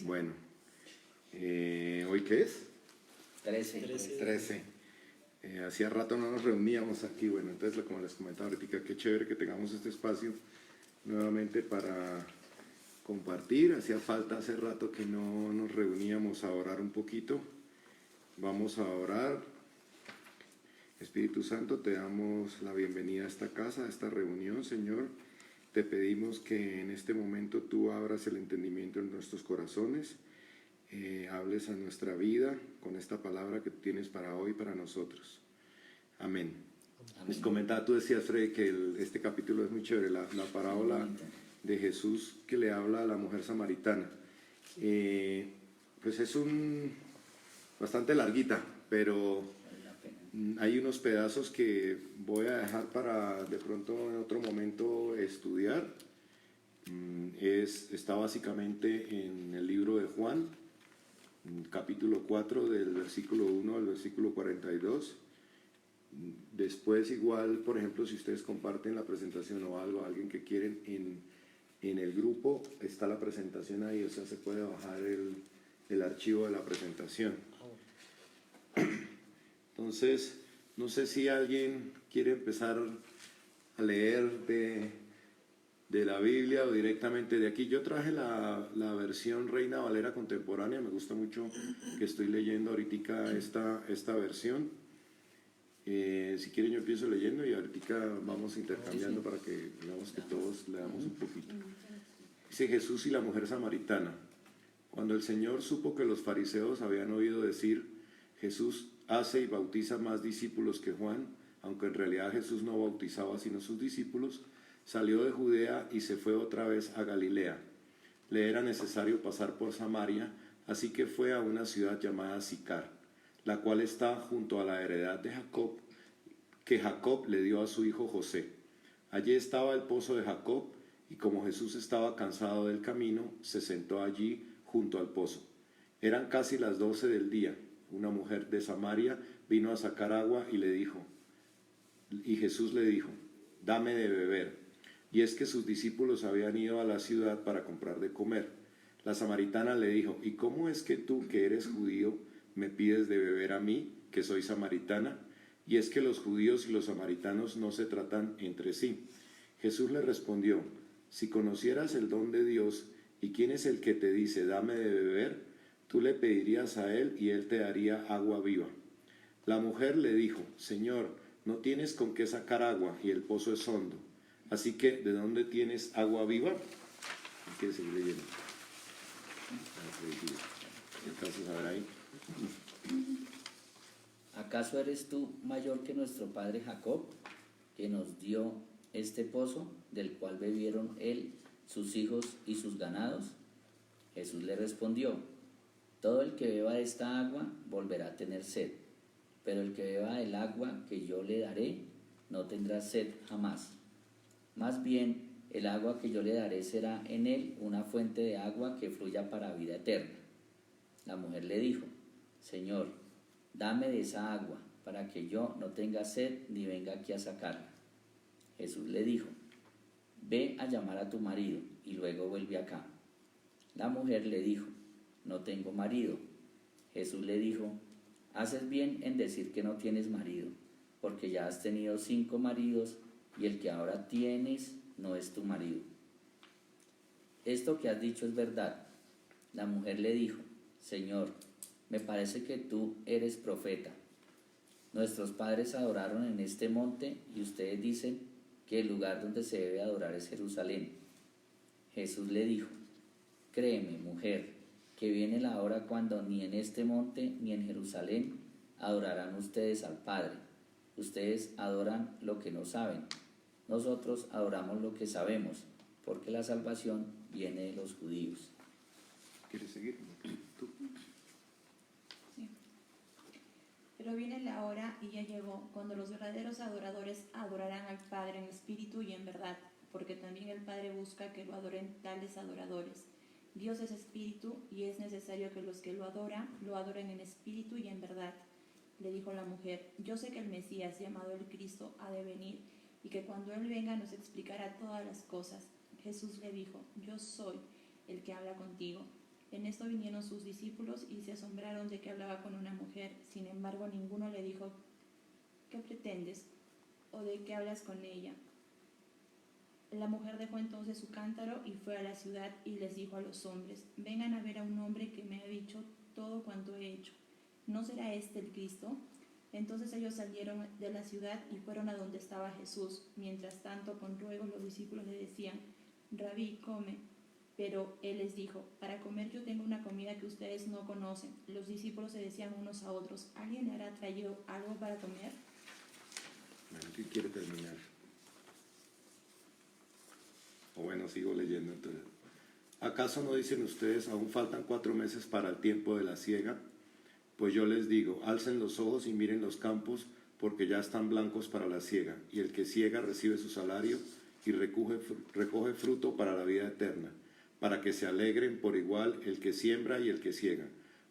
Bueno, ¿hoy qué es? 13. Hacía rato no nos reuníamos aquí. Bueno, entonces como les comentaba ahorita, qué chévere que tengamos este espacio nuevamente para compartir. Hacía falta hace rato que no nos reuníamos a orar un poquito. Vamos a orar. Espíritu Santo, te damos la bienvenida a esta casa, a esta reunión, Señor. Te pedimos que en este momento tú abras el entendimiento en nuestros corazones, hables a nuestra vida con esta palabra que tienes para hoy, para nosotros. Amén. Les comentaba, tú decías, Freddy, que este capítulo es muy chévere, la parábola de Jesús que le habla a la mujer samaritana. Pues es bastante larguita, pero hay unos pedazos que voy a dejar para de pronto en otro momento estudiar. Está básicamente en el libro de Juan, capítulo 4, del versículo 1 al versículo 42. Después igual, por ejemplo, si ustedes comparten la presentación o algo, alguien que quieren en el grupo, está la presentación ahí, o sea, se puede bajar el archivo de la presentación. Entonces, no sé si alguien quiere empezar a leer de la Biblia o directamente de aquí. Yo traje la versión Reina Valera contemporánea, me gusta mucho que estoy leyendo ahorita esta versión. Si quieren yo empiezo leyendo y ahorita vamos intercambiando para que digamos que todos leamos un poquito. Dice Jesús y la mujer samaritana. Cuando el Señor supo que los fariseos habían oído decir, Jesús hace y bautiza más discípulos que Juan, aunque en realidad Jesús no bautizaba sino sus discípulos, salió de Judea y se fue otra vez a Galilea. Le era necesario pasar por Samaria, así que fue a una ciudad llamada Sicar, la cual está junto a la heredad de Jacob, que Jacob le dio a su hijo José. Allí estaba el pozo de Jacob, y como Jesús estaba cansado del camino, se sentó allí junto al pozo. Eran casi las 12 del día. Una mujer de Samaria vino a sacar agua y Jesús le dijo, dame de beber. Y es que sus discípulos habían ido a la ciudad para comprar de comer. La samaritana le dijo, ¿y cómo es que tú, que eres judío, me pides de beber a mí, que soy samaritana? Y es que los judíos y los samaritanos no se tratan entre sí. Jesús le respondió, si conocieras el don de Dios y quién es el que te dice, dame de beber, tú le pedirías a él y él te daría agua viva. La mujer le dijo, Señor, no tienes con qué sacar agua y el pozo es hondo. Así que, ¿de dónde tienes agua viva? ¿Quieres seguir leyendo? ¿Alcanzas a ver ahí? ¿Acaso eres tú mayor que nuestro padre Jacob, que nos dio este pozo, del cual bebieron él, sus hijos y sus ganados? Jesús le respondió, todo el que beba de esta agua volverá a tener sed, pero el que beba del agua que yo le daré no tendrá sed jamás. Más bien, el agua que yo le daré será en él una fuente de agua que fluya para vida eterna. La mujer le dijo, Señor, dame de esa agua, para que yo no tenga sed ni venga aquí a sacarla. Jesús le dijo, ve a llamar a tu marido y luego vuelve acá. La mujer le dijo, no tengo marido. Jesús le dijo, haces bien en decir que no tienes marido, porque ya has tenido 5 maridos y el que ahora tienes no es tu marido. Esto que has dicho es verdad. La mujer le dijo, Señor, me parece que tú eres profeta. Nuestros padres adoraron en este monte y ustedes dicen que el lugar donde se debe adorar es Jerusalén. Jesús le dijo, créeme, mujer, que viene la hora cuando ni en este monte ni en Jerusalén adorarán ustedes al Padre. Ustedes adoran lo que no saben. Nosotros adoramos lo que sabemos, porque la salvación viene de los judíos. ¿Quieres seguir? ¿Tú? Sí. Pero viene la hora, y ya llegó, cuando los verdaderos adoradores adorarán al Padre en espíritu y en verdad, porque también el Padre busca que lo adoren tales adoradores. Dios es espíritu, y es necesario que los que lo adoren en espíritu y en verdad. Le dijo la mujer, yo sé que el Mesías, llamado el Cristo, ha de venir, y que cuando Él venga nos explicará todas las cosas. Jesús le dijo, yo soy el que habla contigo. En esto vinieron sus discípulos y se asombraron de que hablaba con una mujer. Sin embargo, ninguno le dijo, ¿qué pretendes? ¿O de qué hablas con ella? La mujer dejó entonces su cántaro y fue a la ciudad y les dijo a los hombres, vengan a ver a un hombre que me ha dicho todo cuanto he hecho. ¿No será este el Cristo? Entonces ellos salieron de la ciudad y fueron a donde estaba Jesús. Mientras tanto, con ruego los discípulos le decían, Rabí, come. Pero él les dijo, para comer yo tengo una comida que ustedes no conocen. Los discípulos se decían unos a otros, ¿alguien le habrá traído algo para comer? Bueno, ¿qué quiere terminar? O bueno, sigo leyendo entonces. ¿Acaso no dicen ustedes, aún faltan 4 meses para el tiempo de la siega? Pues yo les digo, alcen los ojos y miren los campos, porque ya están blancos para la siega, y el que siega recibe su salario y recoge fruto para la vida eterna, para que se alegren por igual el que siembra y el que siega.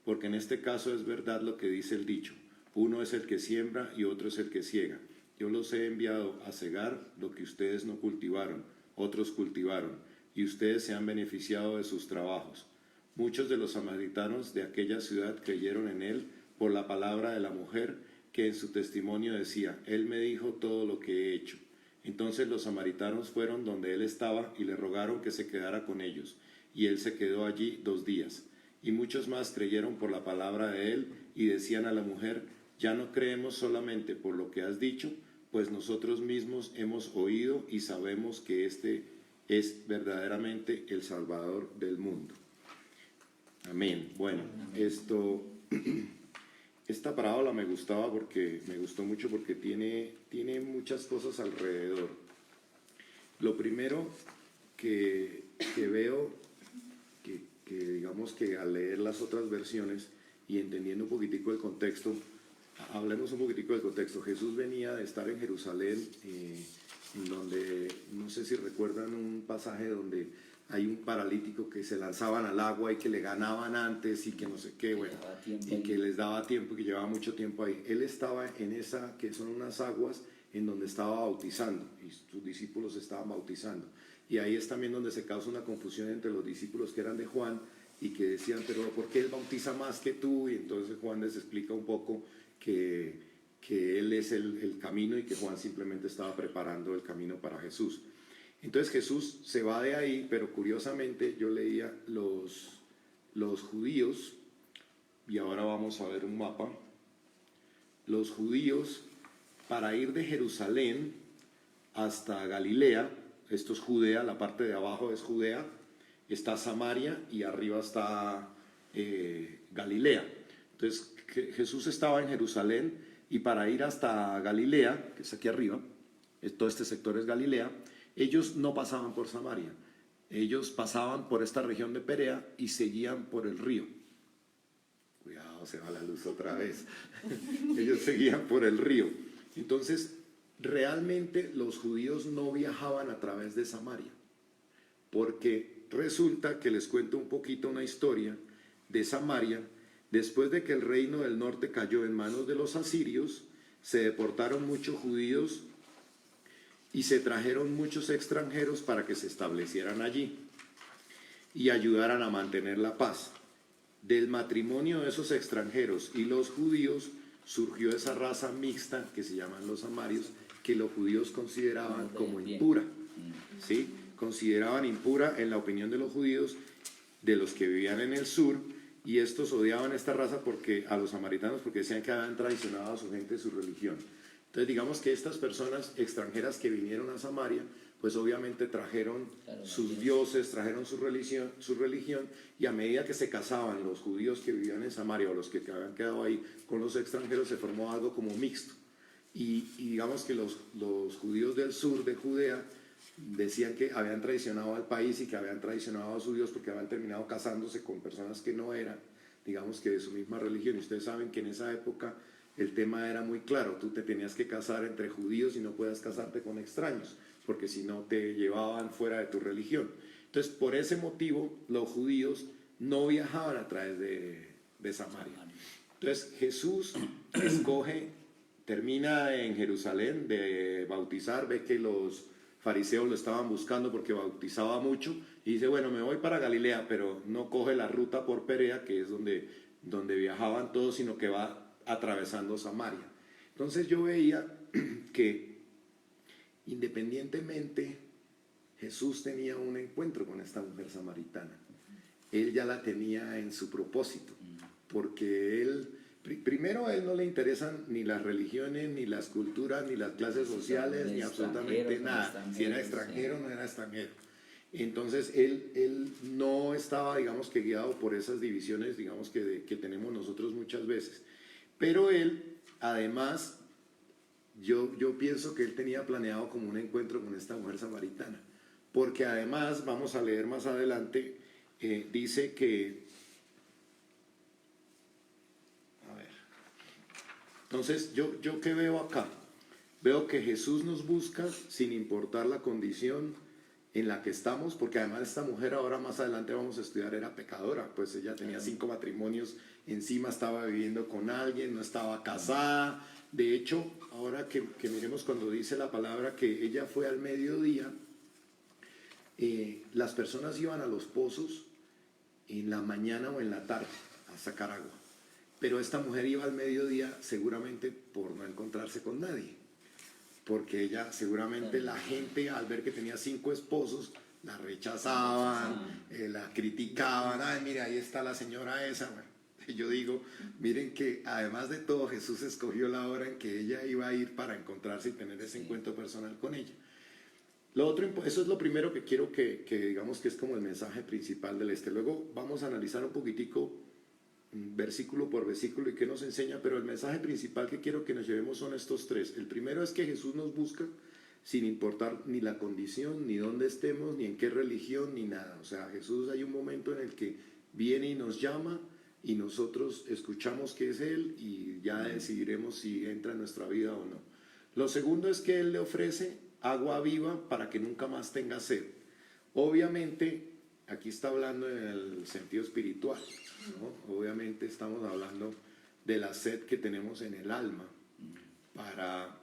Porque en este caso es verdad lo que dice el dicho, uno es el que siembra y otro es el que siega. Yo los he enviado a segar lo que ustedes no cultivaron, otros cultivaron, y ustedes se han beneficiado de sus trabajos. Muchos de los samaritanos de aquella ciudad creyeron en él por la palabra de la mujer, que en su testimonio decía, él me dijo todo lo que he hecho. Entonces los samaritanos fueron donde él estaba y le rogaron que se quedara con ellos, y él se quedó allí 2 días. Y muchos más creyeron por la palabra de él, y decían a la mujer, ya no creemos solamente por lo que has dicho, pues nosotros mismos hemos oído y sabemos que este es verdaderamente el Salvador del mundo. Amén. Bueno, esta parábola me gustó mucho porque tiene muchas cosas alrededor. Lo primero que veo, que digamos que al leer las otras versiones y entendiendo un poquitico el contexto, hablemos un poquitico del contexto. Jesús venía de estar en Jerusalén, en donde, no sé si recuerdan un pasaje donde hay un paralítico que se lanzaban al agua y que le ganaban antes y que no sé qué, bueno, y que les daba tiempo, que llevaba mucho tiempo ahí. Él estaba en esa, que son unas aguas en donde estaba bautizando y sus discípulos estaban bautizando. Y ahí es también donde se causa una confusión entre los discípulos que eran de Juan y que decían, pero ¿por qué él bautiza más que tú? Y entonces Juan les explica un poco que él es el camino y que Juan simplemente estaba preparando el camino para Jesús. Entonces Jesús se va de ahí, pero curiosamente yo leía los judíos, y ahora vamos a ver un mapa, los judíos para ir de Jerusalén hasta Galilea, esto es Judea, la parte de abajo es Judea, está Samaria y arriba está Galilea. Entonces Jesús estaba en Jerusalén y para ir hasta Galilea, que es aquí arriba, todo este sector es Galilea, ellos no pasaban por Samaria, ellos pasaban por esta región de Perea y seguían por el río. Cuidado, se va la luz otra vez. Ellos seguían por el río. Entonces, realmente los judíos no viajaban a través de Samaria, porque resulta que les cuento un poquito una historia de Samaria. Después de que el reino del norte cayó en manos de los asirios, se deportaron muchos judíos y se trajeron muchos extranjeros para que se establecieran allí y ayudaran a mantener la paz. Del matrimonio de esos extranjeros y los judíos surgió esa raza mixta que se llaman los samarios, que los judíos consideraban como impura, ¿sí? Consideraban impura en la opinión de los judíos, de los que vivían en el sur, y estos odiaban esta raza a los samaritanos porque decían que habían traicionado a su gente, su religión. Entonces digamos que estas personas extranjeras que vinieron a Samaria, pues obviamente trajeron sus dioses, trajeron su religión, y a medida que se casaban los judíos que vivían en Samaria o los que habían quedado ahí con los extranjeros, se formó algo como mixto. Y digamos que los judíos del sur de Judea decían que habían traicionado al país y que habían traicionado a sus dioses porque habían terminado casándose con personas que no eran, digamos que de su misma religión. Y ustedes saben que en esa época el tema era muy claro, tú te tenías que casar entre judíos y no puedas casarte con extraños, porque si no te llevaban fuera de tu religión. Entonces, por ese motivo, los judíos no viajaban a través de Samaria. Entonces, Jesús termina en Jerusalén de bautizar, ve que los fariseos lo estaban buscando porque bautizaba mucho, Y dice, bueno, me voy para Galilea, pero no coge la ruta por Perea, que es donde viajaban todos, sino que va atravesando Samaria. Entonces yo veía que independientemente Jesús tenía un encuentro con esta mujer samaritana. Él ya la tenía en su propósito, porque él, primero a él no le interesan ni las religiones, ni las culturas, ni las clases sociales, ni absolutamente nada. Si era extranjero o no era extranjero. Entonces él no estaba, digamos que guiado por esas divisiones, digamos que tenemos nosotros muchas veces. Pero él, además, yo pienso que él tenía planeado como un encuentro con esta mujer samaritana. Porque además, vamos a leer más adelante, dice que, a ver, entonces yo ¿qué veo acá? Veo que Jesús nos busca sin importar la condición en la que estamos, porque además esta mujer, ahora más adelante vamos a estudiar, era pecadora, pues ella tenía 5 matrimonios, encima estaba viviendo con alguien, no estaba casada. De hecho, ahora que miremos cuando dice la palabra que ella fue al mediodía, las personas iban a los pozos en la mañana o en la tarde a sacar agua, pero esta mujer iba al mediodía seguramente por no encontrarse con nadie, porque ella seguramente la gente al ver que tenía 5 esposos la rechazaban, la criticaban. Ay, mira, ahí está la señora esa. Bueno, yo digo, miren que además de todo Jesús escogió la hora en que ella iba a ir para encontrarse y tener ese encuentro personal con ella. Lo otro, eso es lo primero que quiero que digamos que es como el mensaje principal del este. Luego vamos a analizar un poquitico versículo por versículo y qué nos enseña, pero el mensaje principal que quiero que nos llevemos son estos 3. El primero es que Jesús nos busca sin importar ni la condición, ni dónde estemos, ni en qué religión, ni nada. O sea, Jesús, hay un momento en el que viene y nos llama y nosotros escuchamos que es Él y ya decidiremos si entra en nuestra vida o no. Lo segundo es que Él le ofrece agua viva para que nunca más tenga sed. Obviamente, aquí está hablando en el sentido espiritual, ¿no? Obviamente estamos hablando de la sed que tenemos en el alma, para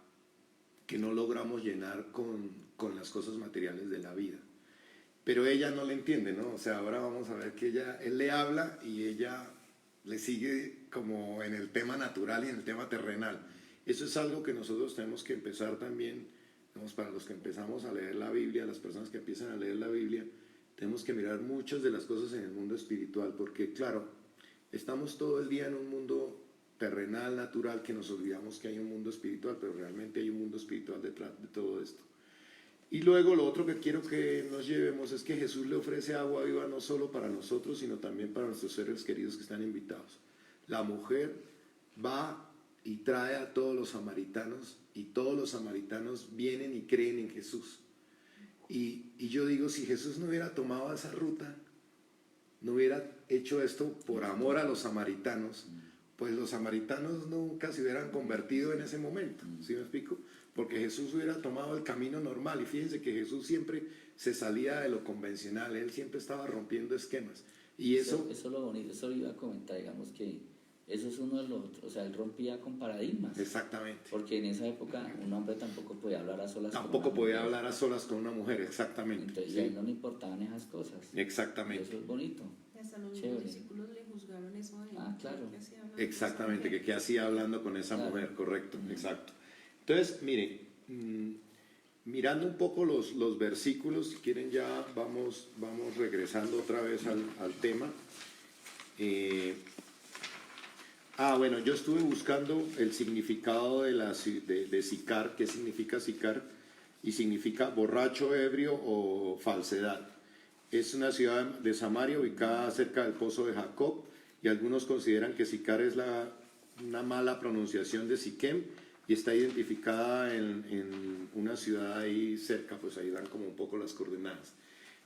que no logramos llenar con las cosas materiales de la vida. Pero ella no le entiende, ¿no? O sea, ahora vamos a ver que él le habla y ella le sigue como en el tema natural y en el tema terrenal. Eso es algo que nosotros tenemos que empezar también, digamos, para los que empezamos a leer la Biblia, las personas que empiezan a leer la Biblia, tenemos que mirar muchas de las cosas en el mundo espiritual, porque claro, estamos todo el día en un mundo terrenal, natural, que nos olvidamos que hay un mundo espiritual, pero realmente hay un mundo espiritual detrás de todo esto. Y luego lo otro que quiero que nos llevemos es que Jesús le ofrece agua viva no solo para nosotros, sino también para nuestros seres queridos que están invitados. La mujer va y trae a todos los samaritanos, y todos los samaritanos vienen y creen en Jesús. Y yo digo, si Jesús no hubiera tomado esa ruta, no hubiera hecho esto por amor a los samaritanos, pues los samaritanos nunca se hubieran convertido en ese momento, ¿sí me explico? Porque Jesús hubiera tomado el camino normal, y fíjense que Jesús siempre se salía de lo convencional, él siempre estaba rompiendo esquemas. Y eso es lo bonito, eso iba a comentar, digamos que eso es uno de los, o sea, él rompía con paradigmas. Exactamente. Porque en esa época un hombre tampoco podía hablar a solas tampoco podía hablar a solas con una mujer, exactamente. Entonces sí. a él no le importaban esas cosas. Exactamente. Y eso es bonito. Y hasta los discípulos le juzgaron eso de claro. Exactamente, que qué hacía hablando con esa mujer, correcto, exacto. Entonces, mire, mirando un poco los versículos, si quieren ya vamos regresando otra vez al tema. Bueno, yo estuve buscando el significado de sicar, qué significa sicar, y significa borracho, ebrio o falsedad. Es una ciudad de Samaria ubicada cerca del pozo de Jacob, y algunos consideran que Sicar es una mala pronunciación de Siquem, y está identificada en una ciudad ahí cerca, pues ahí dan como un poco las coordenadas.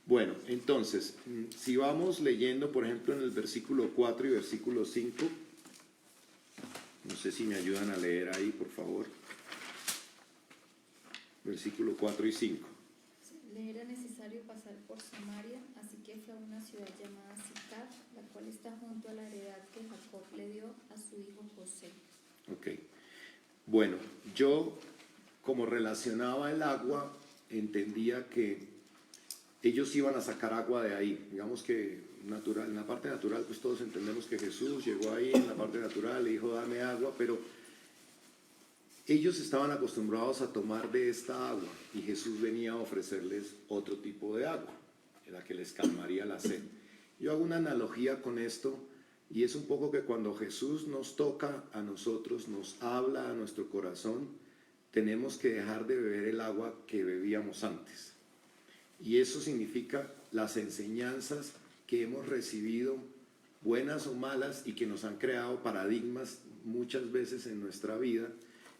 Bueno, entonces, si vamos leyendo, por ejemplo, en el versículo 4 y versículo 5, no sé si me ayudan a leer ahí, por favor. Versículo 4 y 5. Le era necesario pasar por Samaria, así que fue a una ciudad llamada Sicar, la cual está junto a la heredad que Jacob le dio a su hijo José. Ok. Bueno, yo como relacionaba el agua, entendía que ellos iban a sacar agua de ahí. Digamos que natural, en la parte natural, pues todos entendemos que Jesús llegó ahí en la parte natural, le dijo, dame agua, pero ellos estaban acostumbrados a tomar de esta agua y Jesús venía a ofrecerles otro tipo de agua, la que les calmaría la sed. Yo hago una analogía con esto y es un poco que cuando Jesús nos toca a nosotros, nos habla a nuestro corazón, tenemos que dejar de beber el agua que bebíamos antes. Y eso significa las enseñanzas que hemos recibido, buenas o malas, y que nos han creado paradigmas muchas veces en nuestra vida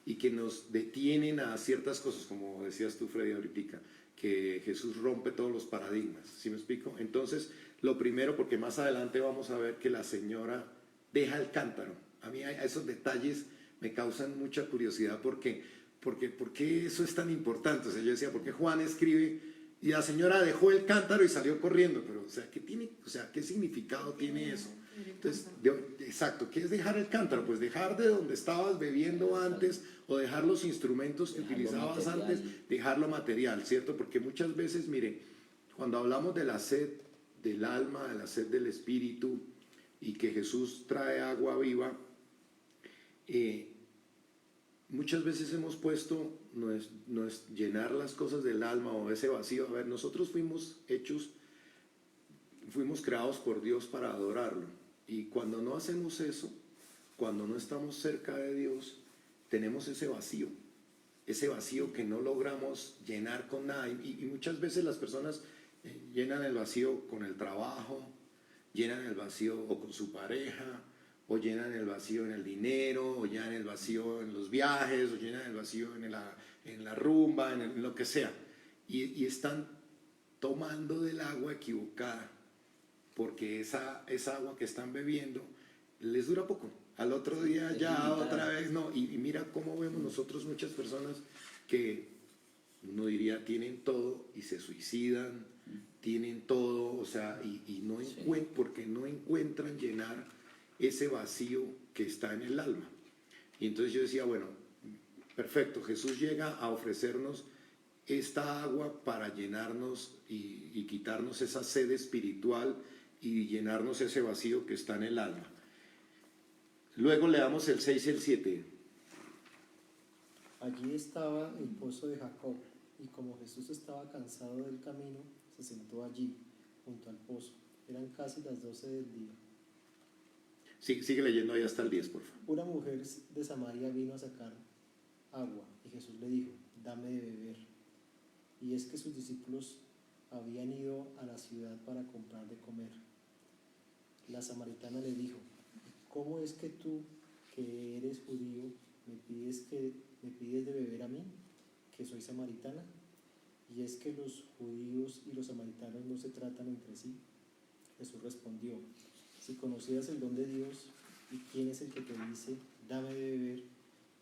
y que nos detienen a ciertas cosas, como decías tú, Freddy, ahorita, que Jesús rompe todos los paradigmas. ¿Sí me explico? Entonces, lo primero, porque más adelante vamos a ver que la señora deja el cántaro. A mí esos detalles me causan mucha curiosidad porque ¿por qué eso es tan importante? O sea, yo decía, ¿por qué Juan escribe y la señora dejó el cántaro y salió corriendo? Pero, o sea, ¿qué significado tiene eso? Entonces, exacto, ¿qué es dejar el cántaro? Pues dejar de donde estabas bebiendo antes o dejar los instrumentos que utilizabas antes, dejarlo material, ¿cierto? Porque muchas veces, mire, cuando hablamos de la sed del alma, de la sed del espíritu y que Jesús trae agua viva, muchas veces hemos puesto no es llenar las cosas del alma o ese vacío. A ver, nosotros fuimos creados por Dios para adorarlo. Y cuando no hacemos eso, cuando no estamos cerca de Dios, tenemos ese vacío que no logramos llenar con nada. Y muchas veces las personas llenan el vacío con el trabajo, llenan el vacío o con su pareja, o llenan el vacío en el dinero, o llenan el vacío en los viajes, o llenan el vacío en la rumba, en lo que sea. Y están tomando del agua equivocada, porque esa agua que están bebiendo les dura poco. Al otro día ya otra vez no. Y mira cómo vemos nosotros muchas personas que uno diría tienen todo y se suicidan, tienen todo, o sea, y no porque no encuentran llenar ese vacío que está en el alma. Y entonces yo decía, bueno, perfecto, Jesús llega a ofrecernos esta agua para llenarnos y quitarnos esa sed espiritual y llenarnos ese vacío que está en el alma. Luego leamos el 6 y el 7. Allí estaba el pozo de Jacob, y como Jesús estaba cansado del camino, se sentó allí, junto al pozo. Eran casi las 12 del día. Sí, sigue leyendo ahí hasta el 10, por favor. Una mujer de Samaria vino a sacar agua, y Jesús le dijo, dame de beber. Y es que sus discípulos habían ido a la ciudad para comprar de comer. La samaritana le dijo, ¿cómo es que tú, que eres judío, me pides de beber a mí, que soy samaritana? Y es que los judíos y los samaritanos no se tratan entre sí. Jesús respondió, si conocieras el don de Dios y quién es el que te dice, dame de beber,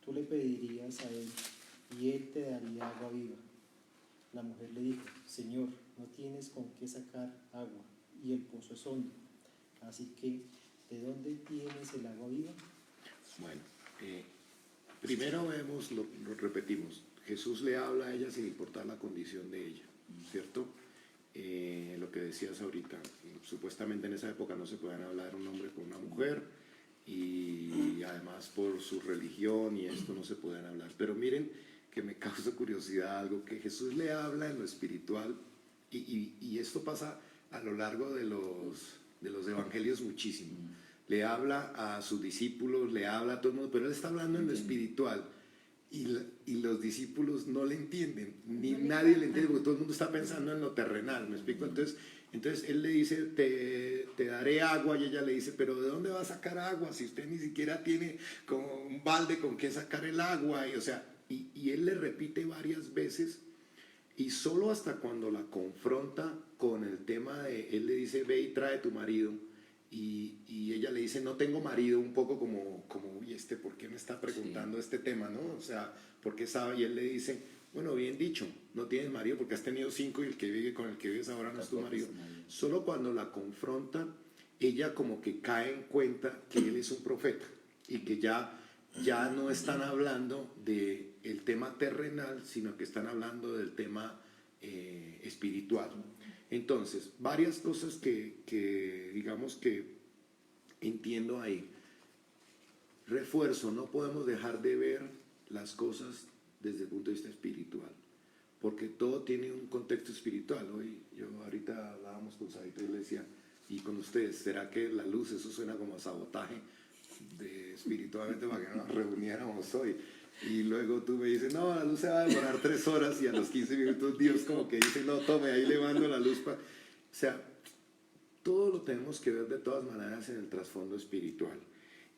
tú le pedirías a él y él te daría agua viva. La mujer le dijo, Señor, no tienes con qué sacar agua y el pozo es hondo, así que ¿de dónde tienes el agua viva? Bueno, primero vemos, lo repetimos, Jesús le habla a ella sin importar la condición de ella, ¿cierto? Lo que decías ahorita, supuestamente en esa época no se podían hablar un hombre con una mujer y además por su religión y esto no se podían hablar. Pero miren que me causa curiosidad algo, que Jesús le habla en lo espiritual y esto pasa a lo largo de los evangelios muchísimo. Le habla a sus discípulos, le habla a todo el mundo, pero él está hablando en lo espiritual. Y los discípulos no le entienden, ni nadie le entiende, porque todo el mundo está pensando en lo terrenal, ¿me explico? Entonces él le dice, te daré agua, y ella le dice, pero ¿de dónde va a sacar agua? Si usted ni siquiera tiene como un balde con qué sacar el agua, y él le repite varias veces, y solo hasta cuando la confronta con el tema él le dice, ve y trae tu marido, y ella le dice, no tengo marido, un poco como uy, ¿por qué me está preguntando este tema, no? O sea, porque sabe, y él le dice, bueno, bien dicho, no tienes marido porque has tenido 5 y el que vive con el que vives ahora no es tu marido. Solo cuando la confronta, ella como que cae en cuenta que él es un profeta y que ya no están hablando del tema terrenal, sino que están hablando del tema espiritual. Entonces, varias cosas que digamos que entiendo ahí. Refuerzo, no podemos dejar de ver las cosas desde el punto de vista espiritual, porque todo tiene un contexto espiritual. Hoy, yo ahorita hablábamos con Sabito y le decía, y con ustedes, ¿será que la luz, eso suena como a sabotaje espiritualmente para que nos reuniéramos hoy? Y luego tú me dices, no, la luz se va a demorar 3 horas y a los 15 minutos Dios como que dice, no, tome, ahí le mando la luz. O sea, todo lo tenemos que ver de todas maneras en el trasfondo espiritual.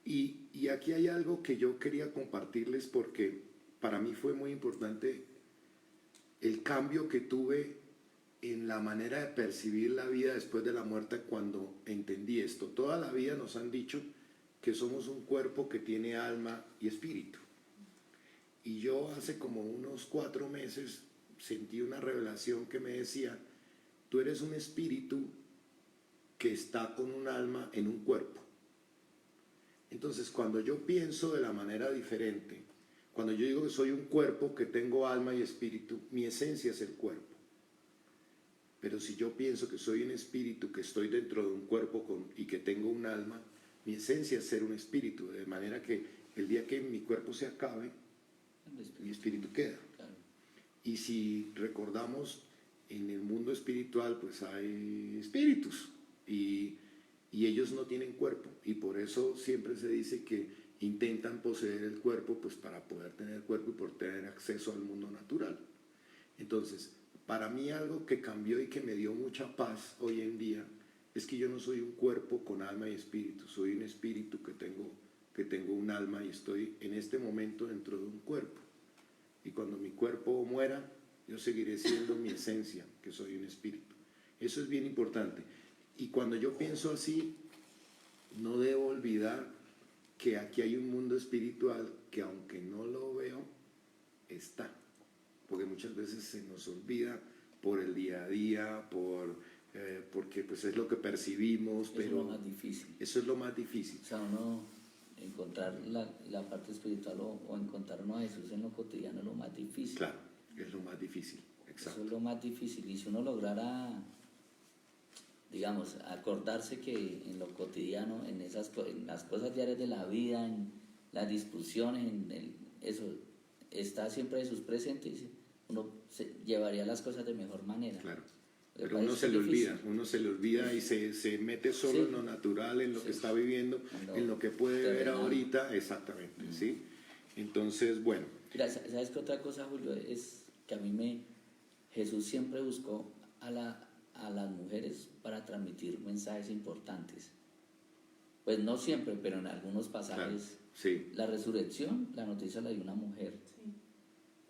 Y aquí hay algo que yo quería compartirles porque para mí fue muy importante el cambio que tuve en la manera de percibir la vida después de la muerte cuando entendí esto. Toda la vida nos han dicho que somos un cuerpo que tiene alma y espíritu. Y yo hace como unos 4 meses sentí una revelación que me decía, tú eres un espíritu que está con un alma en un cuerpo. Entonces, cuando yo pienso de la manera diferente, cuando yo digo que soy un cuerpo que tengo alma y espíritu, mi esencia es el cuerpo. Pero si yo pienso que soy un espíritu que estoy dentro de un cuerpo y que tengo un alma, mi esencia es ser un espíritu, de manera que el día que mi cuerpo se acabe, mi espíritu queda. Claro. Y si recordamos, en el mundo espiritual pues hay espíritus y ellos no tienen cuerpo, y por eso siempre se dice que intentan poseer el cuerpo pues para poder tener cuerpo y poder tener acceso al mundo natural. Entonces, para mí algo que cambió y que me dio mucha paz hoy en día es que yo no soy un cuerpo con alma y espíritu, soy un espíritu que tengo un alma y estoy en este momento dentro de un cuerpo. Y cuando mi cuerpo muera, yo seguiré siendo mi esencia, que soy un espíritu. Eso es bien importante. Y cuando yo pienso así, no debo olvidar que aquí hay un mundo espiritual que aunque no lo veo, está. Porque muchas veces se nos olvida por el día a día, porque pues es lo que percibimos, pero eso es lo más difícil. Eso es lo más difícil. O sea, uno encontrar la parte espiritual o encontrarnos a Jesús en lo cotidiano es lo más difícil. Claro, es lo más difícil, Eso exacto. es lo más difícil. Y si uno lograra, digamos, acordarse que en lo cotidiano, en las cosas diarias de la vida, en las discusiones, eso, está siempre Jesús presente, uno llevaría las cosas de mejor manera. Claro. Me Pero uno parece se le difícil. olvida, y se mete solo Sí. en lo natural, en lo Sí. que está viviendo, en lo que puede ver terrenal. ahorita, exactamente, ¿sí? Entonces, bueno, Mira, ¿sabes qué otra cosa, Julio? Es que a mí Jesús siempre buscó a las mujeres para transmitir mensajes importantes. Pues no siempre, pero en algunos pasajes. claro, sí, La resurrección, la noticia la dio una mujer. Sí.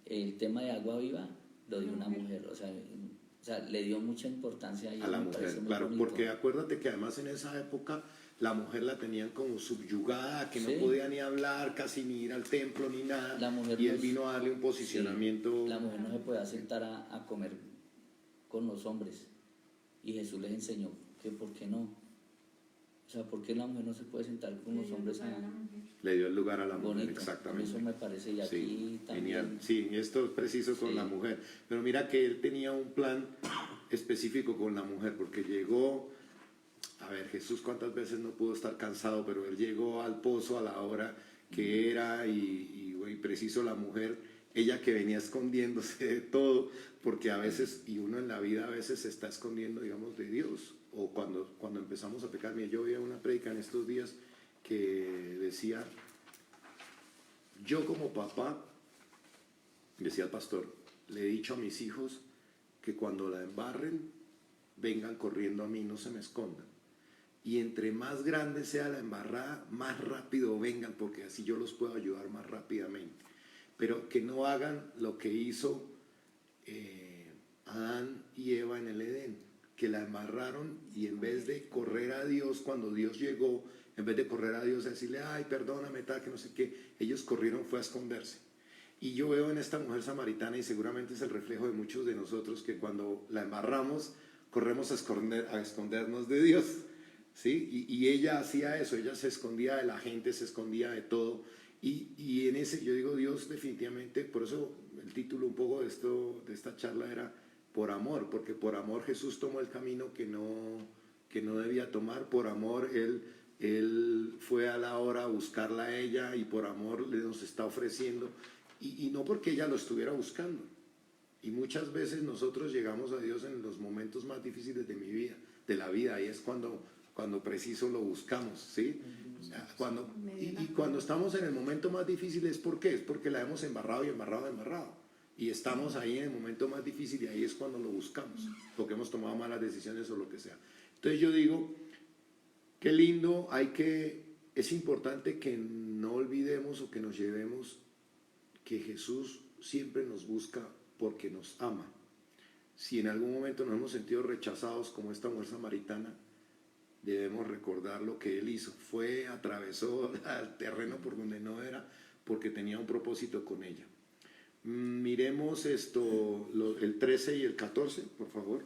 El tema de agua viva lo dio Una una mujer. mujer. O sea, le dio mucha importancia y a la me parece mujer, muy claro, bonito. porque acuérdate que además en esa época la mujer la tenían como subyugada, que Sí. no podía ni hablar, casi ni ir al templo, ni nada, La mujer y no él es- vino a darle un posicionamiento. La mujer no se podía sentar a comer con los hombres. Y Jesús les enseñó que por qué no. O sea, ¿por qué la mujer no se puede sentar con los hombres Para la a mujer. Le dio el lugar a la mujer, bonito? exactamente. Eso me parece, y aquí Sí, también. genial. Sí, esto es preciso con Sí. la mujer. Pero mira que él tenía un plan específico con la mujer, porque llegó, a ver, Jesús cuántas veces no pudo estar cansado, pero él llegó al pozo a la hora que era y preciso la mujer, ella que venía escondiéndose de todo, porque a veces, y uno en la vida a veces se está escondiendo, digamos, de Dios, o cuando empezamos a pecar. Mira, yo oía una prédica en estos días que decía, yo como papá, decía el pastor, le he dicho a mis hijos que cuando la embarren, vengan corriendo a mí, no se me escondan. Y entre más grande sea la embarrada, más rápido vengan, porque así yo los puedo ayudar más rápidamente. Pero que no hagan lo que hizo Adán y Eva en el Edén, que la embarraron y en vez de correr a Dios cuando Dios llegó, en vez de correr a Dios a decirle, ay, perdóname, tal, que no sé qué, ellos corrieron, fue a esconderse. Y yo veo en esta mujer samaritana, y seguramente es el reflejo de muchos de nosotros, que cuando la embarramos, corremos a escondernos de Dios, ¿sí? Y ella hacía eso, ella se escondía de la gente, se escondía de todo, y en ese, yo digo, Dios definitivamente, por eso el título un poco de esta charla era, por amor, porque por amor Jesús tomó el camino que no debía tomar, por amor Él fue a la hora a buscarla a ella y por amor nos está ofreciendo, y no porque ella lo estuviera buscando. Y muchas veces nosotros llegamos a Dios en los momentos más difíciles de la vida, y es cuando preciso lo buscamos, ¿sí? Cuando estamos en el momento más difícil, ¿por qué? Es porque la hemos embarrado y embarrado, embarrado. Y estamos ahí en el momento más difícil, y ahí es cuando lo buscamos, porque hemos tomado malas decisiones o lo que sea. Entonces yo digo, qué lindo, es importante que no olvidemos o que nos llevemos que Jesús siempre nos busca porque nos ama. Si en algún momento nos hemos sentido rechazados como esta mujer samaritana, debemos recordar lo que Él hizo. Atravesó el terreno por donde no era, porque tenía un propósito con ella. Miremos el 13 y el 14, por favor.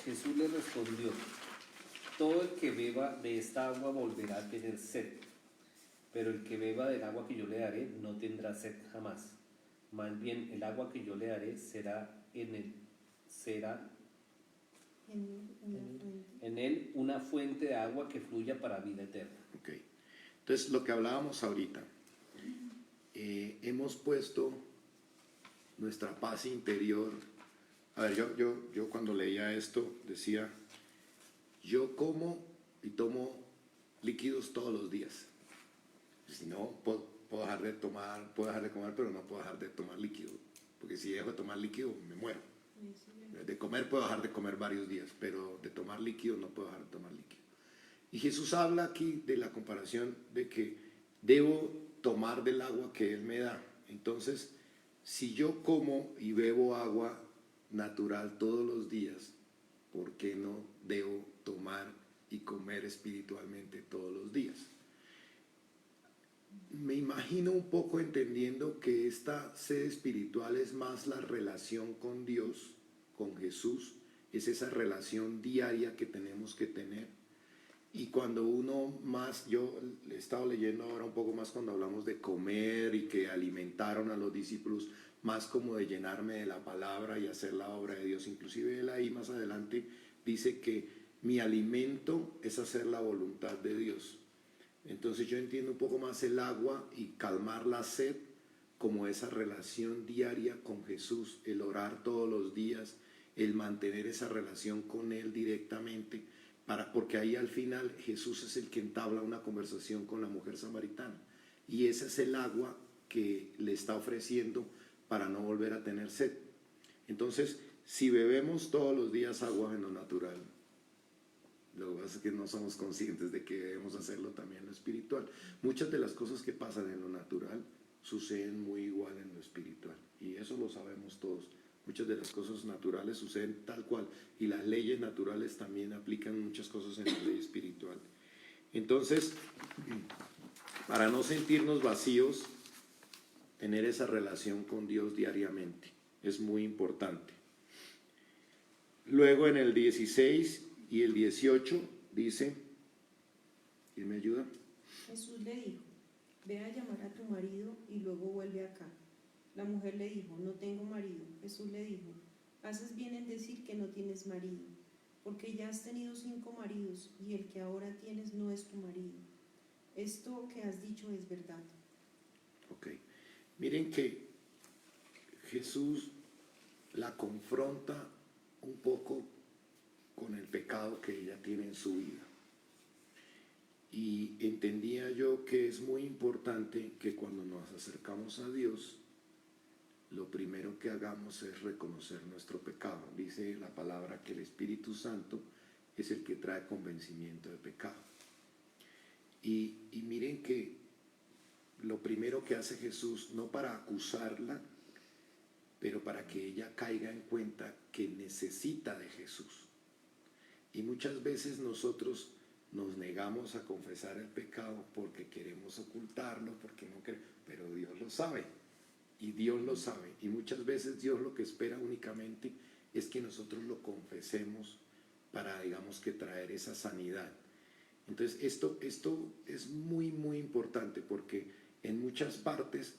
Jesús le respondió: todo el que beba de esta agua volverá a tener sed, pero el que beba del agua que yo le daré no tendrá sed jamás. Más bien el agua que yo le daré será en él una fuente de agua que fluya para vida eterna. Okay. Entonces, lo que hablábamos ahorita, hemos puesto nuestra paz interior. A ver, yo cuando leía esto decía, yo como y tomo líquidos todos los días. Si no, puedo dejar de tomar, puedo dejar de comer, pero no puedo dejar de tomar líquido, porque si dejo de tomar líquido me muero. De comer puedo dejar de comer varios días, pero de tomar líquido no puedo dejar de tomar líquido. Y Jesús habla aquí de la comparación de que debo tomar del agua que Él me da. Entonces, si yo como y bebo agua natural todos los días, ¿por qué no debo tomar y comer espiritualmente todos los días? Me imagino un poco entendiendo que esta sed espiritual es más la relación con Dios, con Jesús, es esa relación diaria que tenemos que tener. Y cuando yo he estado leyendo ahora un poco más cuando hablamos de comer y que alimentaron a los discípulos, más como de llenarme de la palabra y hacer la obra de Dios. Inclusive él ahí más adelante dice que mi alimento es hacer la voluntad de Dios. Entonces yo entiendo un poco más el agua y calmar la sed como esa relación diaria con Jesús, el orar todos los días, el mantener esa relación con Él directamente, porque ahí al final Jesús es el que entabla una conversación con la mujer samaritana, y ese es el agua que le está ofreciendo para no volver a tener sed. Entonces, si bebemos todos los días agua en lo natural, lo que pasa es que no somos conscientes de que debemos hacerlo también en lo espiritual. Muchas de las cosas que pasan en lo natural suceden muy igual en lo espiritual, y eso lo sabemos todos. Muchas de las cosas naturales suceden tal cual, y las leyes naturales también aplican muchas cosas en la ley espiritual. Entonces, para no sentirnos vacíos, tener esa relación con Dios diariamente es muy importante. Luego en el 16 y el 18 dice, ¿quién me ayuda? Jesús le dijo: ve a llamar a tu marido y luego vuelve acá. La mujer le dijo: no tengo marido. Jesús le dijo: haces bien en decir que no tienes marido, porque ya has tenido 5 maridos y el que ahora tienes no es tu marido. Esto que has dicho es verdad. Ok. Miren que Jesús la confronta un poco con el pecado que ella tiene en su vida. Y entendía yo que es muy importante que cuando nos acercamos a Dios, lo primero que hagamos es reconocer nuestro pecado. Dice la palabra que el Espíritu Santo es el que trae convencimiento de pecado. Y miren que lo primero que hace Jesús, no para acusarla, pero para que ella caiga en cuenta que necesita de Jesús. Y muchas veces nosotros nos negamos a confesar el pecado porque queremos ocultarlo, porque no queremos, pero Dios lo sabe, y Dios lo sabe, y muchas veces Dios lo que espera únicamente es que nosotros lo confesemos para, digamos, que traer esa sanidad. Entonces esto es muy, muy importante, porque en muchas partes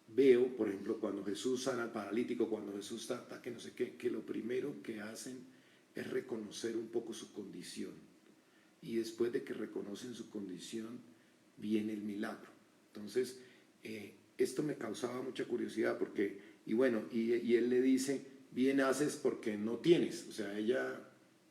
veo, por ejemplo, cuando Jesús sana al paralítico, cuando Jesús trata que no sé qué, que lo primero que hacen es reconocer un poco su condición. Y después de que reconocen su condición, viene el milagro. Entonces, esto me causaba mucha curiosidad porque, y bueno, y él le dice, bien haces porque no tienes. O sea, ella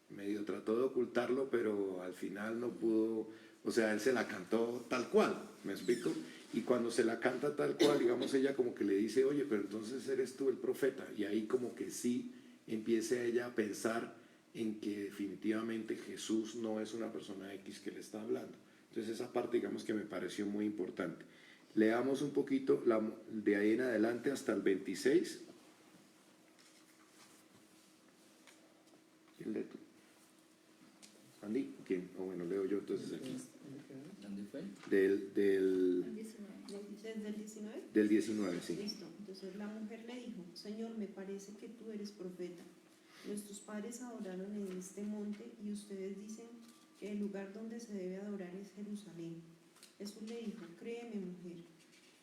medio trató de ocultarlo, pero al final no pudo, o sea, él se la cantó tal cual, ¿me explico? Y cuando se la canta tal cual, digamos, ella como que le dice, oye, pero entonces eres tú el profeta. Y ahí como que sí empieza ella a pensar en que definitivamente Jesús no es una persona X que le está hablando. Entonces esa parte, digamos, que me pareció muy importante. Leamos un poquito de ahí en adelante hasta el 26. ¿Quién lee tú? ¿Andy? ¿Quién? O bueno, leo yo entonces aquí. ¿Dónde fue? Del 19. ¿Desde el 19? Del 19, sí. Listo. Entonces la mujer le dijo, Señor, me parece que tú eres profeta. Nuestros padres adoraron en este monte y ustedes dicen que el lugar donde se debe adorar es Jerusalén. Jesús le dijo, créeme mujer,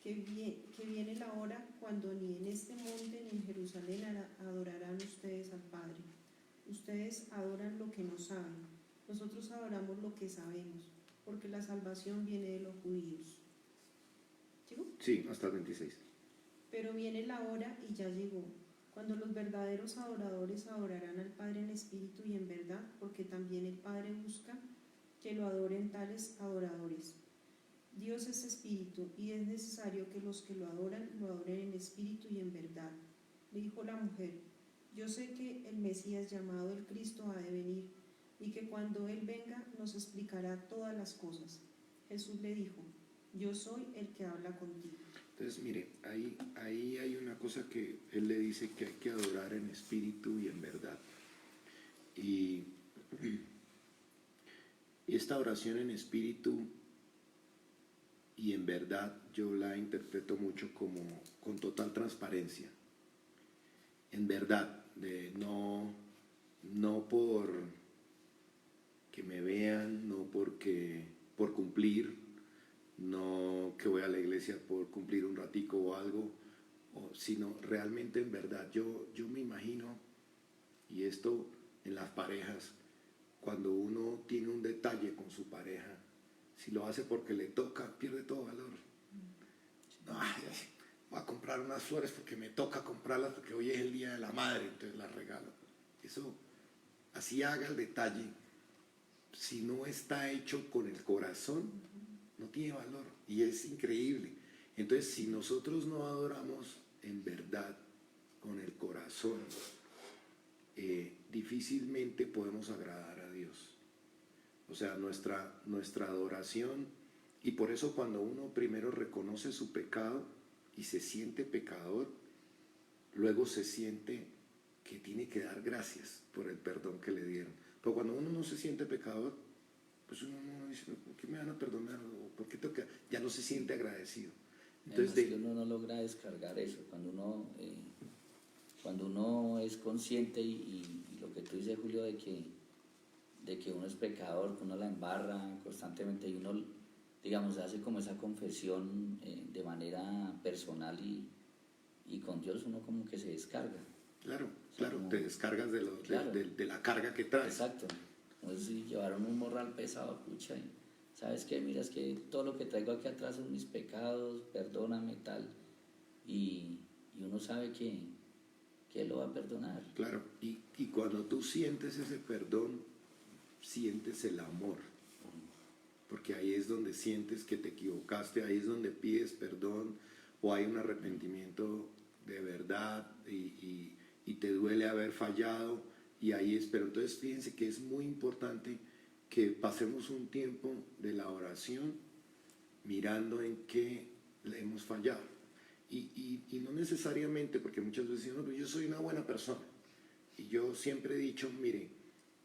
que viene la hora cuando ni en este monte ni en Jerusalén adorarán ustedes al Padre. Ustedes adoran lo que no saben, nosotros adoramos lo que sabemos, porque la salvación viene de los judíos. ¿Sigo? Sí, hasta el 26. Pero viene la hora y ya llegó, cuando los verdaderos adoradores adorarán al Padre en espíritu y en verdad, porque también el Padre busca que lo adoren tales adoradores. Dios es espíritu y es necesario que los que lo adoren en espíritu y en verdad. Le dijo la mujer, yo sé que el Mesías llamado el Cristo ha de venir y que cuando Él venga nos explicará todas las cosas. Jesús le dijo, yo soy el que habla contigo. Entonces, mire, ahí hay una cosa que él le dice que hay que adorar en espíritu y en verdad. Y esta oración en espíritu y en verdad yo la interpreto mucho como con total transparencia. En verdad, de no por que me vean, no por cumplir, no que voy a la iglesia por cumplir un ratico o algo, sino realmente en verdad. Yo me imagino, y esto en las parejas, cuando uno tiene un detalle con su pareja, si lo hace porque le toca, pierde todo valor. Ay, voy a comprar unas flores porque me toca comprarlas porque hoy es el día de la madre, entonces las regalo. Eso, así haga el detalle, si no está hecho con el corazón, no tiene valor y es increíble. Entonces, si nosotros no adoramos en verdad, con el corazón, difícilmente podemos agradar a Dios. O sea, nuestra adoración, y por eso cuando uno primero reconoce su pecado y se siente pecador, luego se siente que tiene que dar gracias por el perdón que le dieron. Pero cuando uno no se siente pecador, pues uno no dice, ¿por qué me van a perdonar? ¿O por qué toca? Ya no se siente agradecido. Entonces, que uno no logra descargar eso, cuando uno es consciente y lo que tú dices, Julio, de que uno es pecador, que uno la embarra constantemente y uno, digamos, hace como esa confesión de manera personal y con Dios uno como que se descarga. Claro, O sea, claro, te descargas claro. de la carga que traes. Exacto. Entonces, si llevaron un morral pesado, pucha, y ¿sabes qué? Mira, es que todo lo que traigo aquí atrás son mis pecados, perdóname, tal. Y uno sabe que Él lo va a perdonar. Claro, y cuando tú sientes ese perdón, sientes el amor. Porque ahí es donde sientes que te equivocaste, ahí es donde pides perdón o hay un arrepentimiento de verdad y te duele haber fallado y ahí es. Pero entonces fíjense que es muy importante que pasemos un tiempo de la oración mirando en qué le hemos fallado. Y no necesariamente, porque muchas veces dicen, no, pero yo soy una buena persona. Y yo siempre he dicho, mire,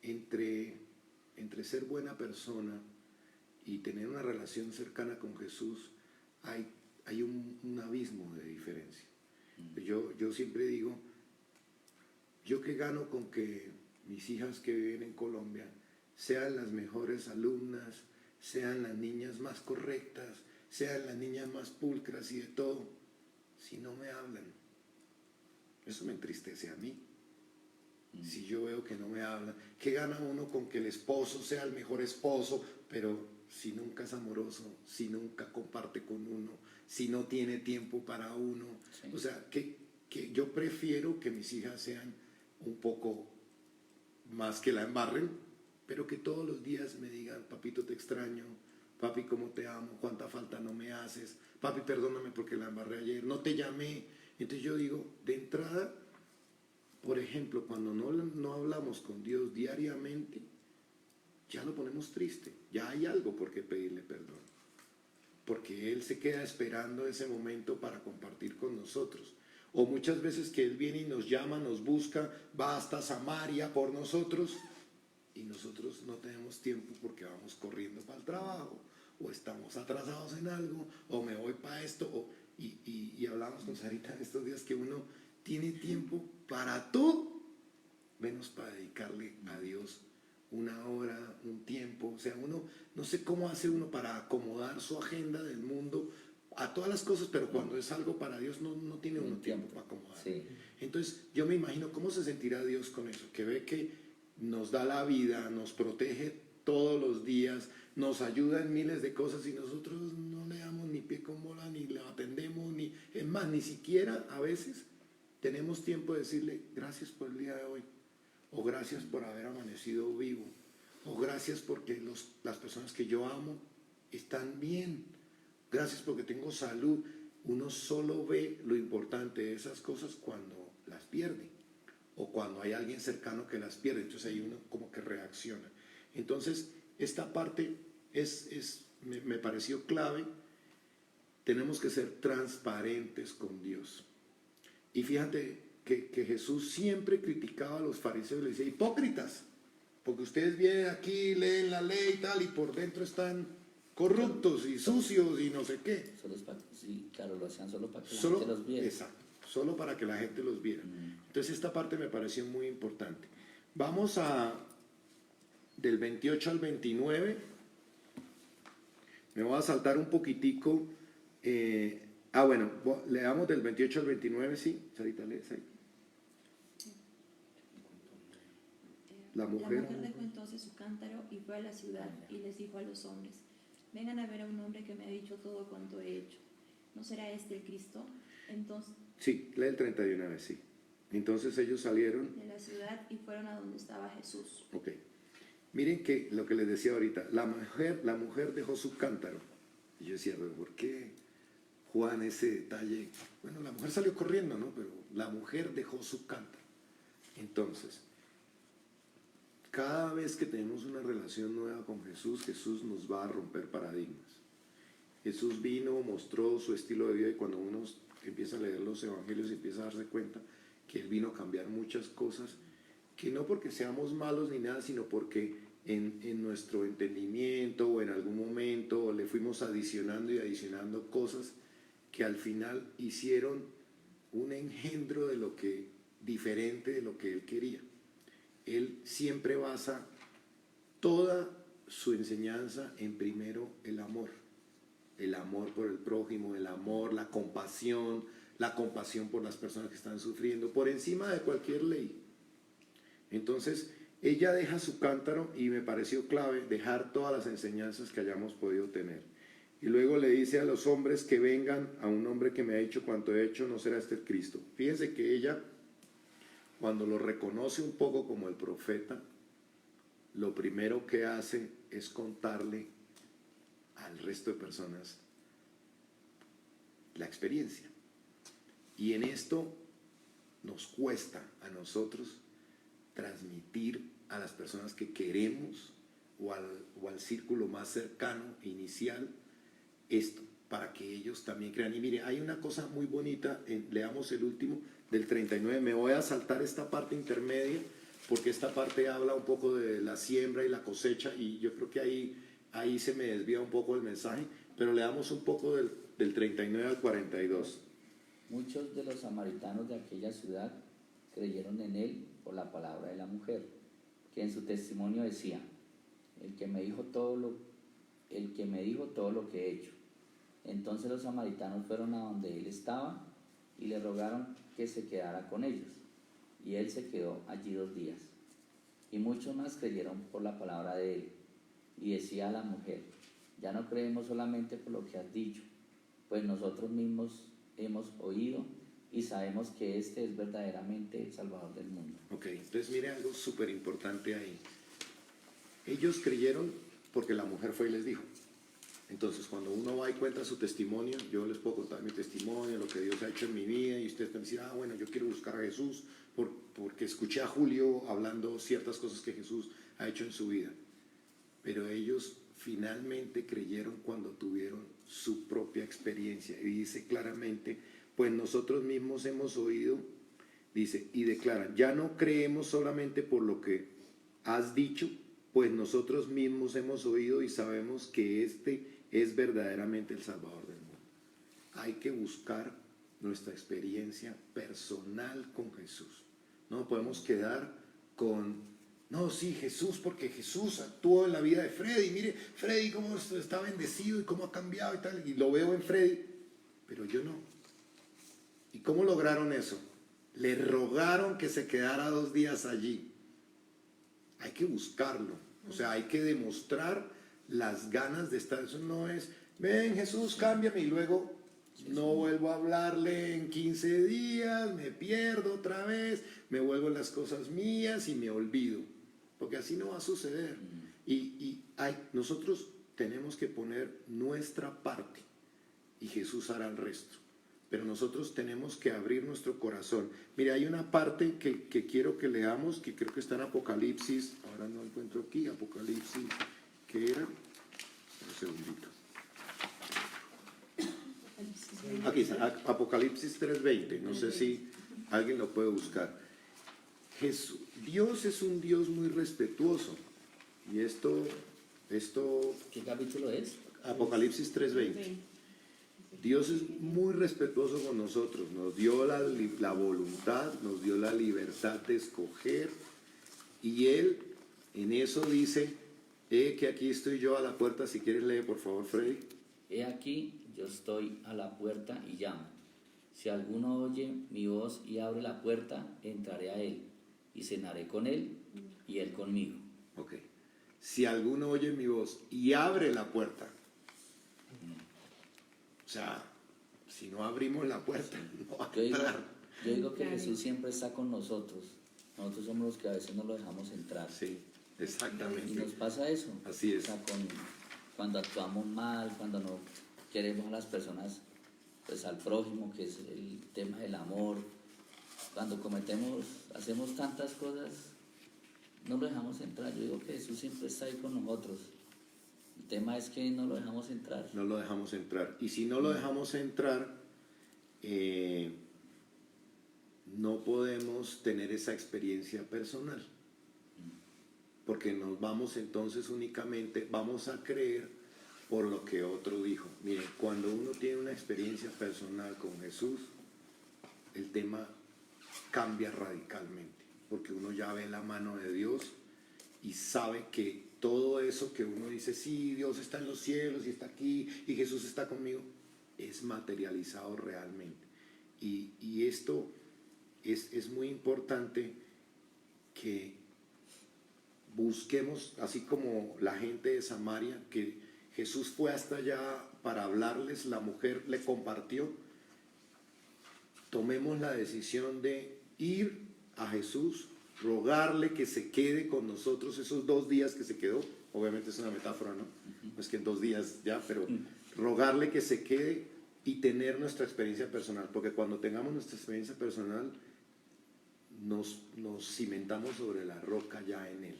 entre ser buena persona y tener una relación cercana con Jesús, hay un abismo de diferencia. Yo siempre digo, yo que gano con que mis hijas que viven en Colombia sean las mejores alumnas, sean las niñas más correctas, sean las niñas más pulcras y de todo, si no me hablan? Eso me entristece a mí. Si yo veo que no me hablan, ¿qué gana uno con que el esposo sea el mejor esposo, pero si nunca es amoroso, si nunca comparte con uno, si no tiene tiempo para uno? Sí. O sea, que yo prefiero que mis hijas sean un poco más que la embarren, pero que todos los días me digan, papito, te extraño, papi, cómo te amo, cuánta falta no me haces, papi, perdóname porque la embarré ayer, no te llamé. Entonces yo digo, de entrada, por ejemplo, cuando no hablamos con Dios diariamente, ya lo ponemos triste, ya hay algo por qué pedirle perdón, porque Él se queda esperando ese momento para compartir con nosotros. O muchas veces que Él viene y nos llama, nos busca, va hasta Samaria por nosotros, y nosotros no tenemos tiempo porque vamos corriendo para el trabajo, o estamos atrasados en algo, o me voy para esto, y hablamos con Sarita en estos días que uno tiene tiempo para todo, menos para dedicarle a Dios una hora, un tiempo. O sea, uno, no sé cómo hace uno para acomodar su agenda del mundo a todas las cosas, pero cuando es algo para Dios no tiene uno tiempo para acomodar. Sí. Entonces yo me imagino cómo se sentirá Dios con eso, que ve que nos da la vida, nos protege todos los días, nos ayuda en miles de cosas y nosotros no le damos ni pie con bola, ni le atendemos, ni, es más, ni siquiera a veces tenemos tiempo de decirle gracias por el día de hoy, o gracias por haber amanecido vivo, o gracias porque las personas que yo amo están bien, gracias porque tengo salud. Uno solo ve lo importante de esas cosas cuando las pierde, o cuando hay alguien cercano que las pierde, entonces ahí uno como que reacciona. Entonces, esta parte me pareció clave. Tenemos que ser transparentes con Dios. Y fíjate que Jesús siempre criticaba a los fariseos, le decía, hipócritas, porque ustedes vienen aquí, leen la ley y tal, y por dentro están corruptos y sucios y no sé qué. Sí, claro, lo hacían solo para que la Solo, gente los viera. exacto, solo para que la gente los viera. Entonces esta parte me pareció muy importante. Vamos del 28 al 29. Me voy a saltar un poquitico. Bueno, leamos del 28 al 29, sí. Sarita, lees ahí. La mujer dejó entonces su cántaro y fue a la ciudad y les dijo a los hombres, vengan a ver a un hombre que me ha dicho todo cuanto he hecho. ¿No será este el Cristo? Entonces, sí, lee el 31, sí. Entonces ellos salieron de la ciudad y fueron a donde estaba Jesús. Ok. Miren que lo que les decía ahorita, la mujer dejó su cántaro. Y yo decía, pero ¿por qué Juan ese detalle? Bueno, la mujer salió corriendo, ¿no? Pero la mujer dejó su cántaro. Entonces, cada vez que tenemos una relación nueva con Jesús, Jesús nos va a romper paradigmas. Jesús vino, mostró su estilo de vida y cuando uno empieza a leer los evangelios y empieza a darse cuenta que Él vino a cambiar muchas cosas, que no porque seamos malos ni nada, sino porque en nuestro entendimiento o en algún momento le fuimos adicionando y adicionando cosas que al final hicieron un engendro de lo que, diferente de lo que Él quería. Él siempre basa toda su enseñanza en primero el amor por el prójimo, el amor, la compasión por las personas que están sufriendo, por encima de cualquier ley. Entonces, ella deja su cántaro y me pareció clave dejar todas las enseñanzas que hayamos podido tener. Y luego le dice a los hombres que vengan a un hombre que me ha dicho cuanto he hecho, no será este el Cristo. Fíjense que ella, cuando lo reconoce un poco como el profeta, lo primero que hace es contarle al resto de personas la experiencia. Y en esto nos cuesta a nosotros transmitir a las personas que queremos o al círculo más cercano, inicial, esto, para que ellos también crean. Y mire, hay una cosa muy bonita, leamos el último, del 39, me voy a saltar esta parte intermedia, porque esta parte habla un poco de la siembra y la cosecha, y yo creo que ahí se me desvía un poco el mensaje, pero leamos un poco del 39 al 42. Muchos de los samaritanos de aquella ciudad creyeron en él por la palabra de la mujer, que en su testimonio decía, el que me dijo todo lo que he hecho. Entonces los samaritanos fueron a donde él estaba y le rogaron que se quedara con ellos. Y él se quedó allí 2 días. Y muchos más creyeron por la palabra de él. Y decía a la mujer: ya no creemos solamente por lo que has dicho, pues nosotros mismos hemos oído y sabemos que este es verdaderamente el Salvador del mundo. Ok, entonces mire algo súper importante ahí. Ellos creyeron porque la mujer fue y les dijo. Entonces, cuando uno va y cuenta su testimonio, yo les puedo contar mi testimonio, lo que Dios ha hecho en mi vida, y ustedes pueden decir, ah, bueno, yo quiero buscar a Jesús porque escuché a Julio hablando ciertas cosas que Jesús ha hecho en su vida. Pero ellos finalmente creyeron cuando tuvieron su propia experiencia. Y dice claramente, pues nosotros mismos hemos oído, dice, y declaran, ya no creemos solamente por lo que has dicho, pues nosotros mismos hemos oído y sabemos que este es verdaderamente el Salvador del mundo. Hay que buscar nuestra experiencia personal con Jesús. No podemos quedar con, no, sí, Jesús, porque Jesús actuó en la vida de Freddy. Mire, Freddy cómo está bendecido y cómo ha cambiado y tal, y lo veo en Freddy, pero yo no. ¿Y cómo lograron eso? Le rogaron que se quedara 2 días allí. Hay que buscarlo. O sea, hay que demostrar las ganas de estar. Eso no es, ven Jesús, cámbiame, y luego no vuelvo a hablarle en 15 días, me pierdo otra vez, me vuelvo en las cosas mías y me olvido. Porque así no va a suceder. Nosotros tenemos que poner nuestra parte y Jesús hará el resto. Pero nosotros tenemos que abrir nuestro corazón. Mire, hay una parte que quiero que leamos, que creo que está en Apocalipsis, ahora no encuentro aquí, Apocalipsis, ¿qué era? Un segundito. Aquí está, Apocalipsis 3:20, no sé si alguien lo puede buscar. Dios es un Dios muy respetuoso, y esto ¿Qué capítulo es? Apocalipsis 3:20. Dios es muy respetuoso con nosotros, nos dio la voluntad, nos dio la libertad de escoger, y Él en eso dice, que aquí estoy yo a la puerta. Si quieres lee por favor, Freddy. He aquí, yo estoy a la puerta y llamo. Si alguno oye mi voz y abre la puerta, entraré a él y cenaré con él y él conmigo. Ok. Si alguno oye mi voz y abre la puerta, o sea, si no abrimos la puerta, no va a entrar. Yo digo que Jesús siempre está con nosotros. Nosotros somos los que a veces no lo dejamos entrar. Sí, Y exactamente. nos pasa eso. Así es. O sea, cuando actuamos mal, cuando no queremos a las personas, pues al prójimo, que es el tema del amor. Cuando hacemos tantas cosas, no lo dejamos entrar. Yo digo que Jesús siempre está ahí con nosotros. El tema es que no lo dejamos entrar. No lo dejamos entrar. Y si no lo dejamos entrar, no podemos tener esa experiencia personal. Porque nos vamos entonces únicamente, vamos a creer por lo que otro dijo. Miren, cuando uno tiene una experiencia personal con Jesús, el tema cambia radicalmente. Porque uno ya ve la mano de Dios y sabe que todo eso que uno dice, sí, Dios está en los cielos y está aquí y Jesús está conmigo, es materializado realmente. Y esto es muy importante que busquemos, así como la gente de Samaria, que Jesús fue hasta allá para hablarles, la mujer le compartió. Tomemos la decisión de ir a Jesús, rogarle que se quede con nosotros esos 2 días que se quedó. Obviamente es una metáfora, ¿no? No es que 2 días ya, pero rogarle que se quede y tener nuestra experiencia personal, porque cuando tengamos nuestra experiencia personal nos cimentamos sobre la roca ya en Él,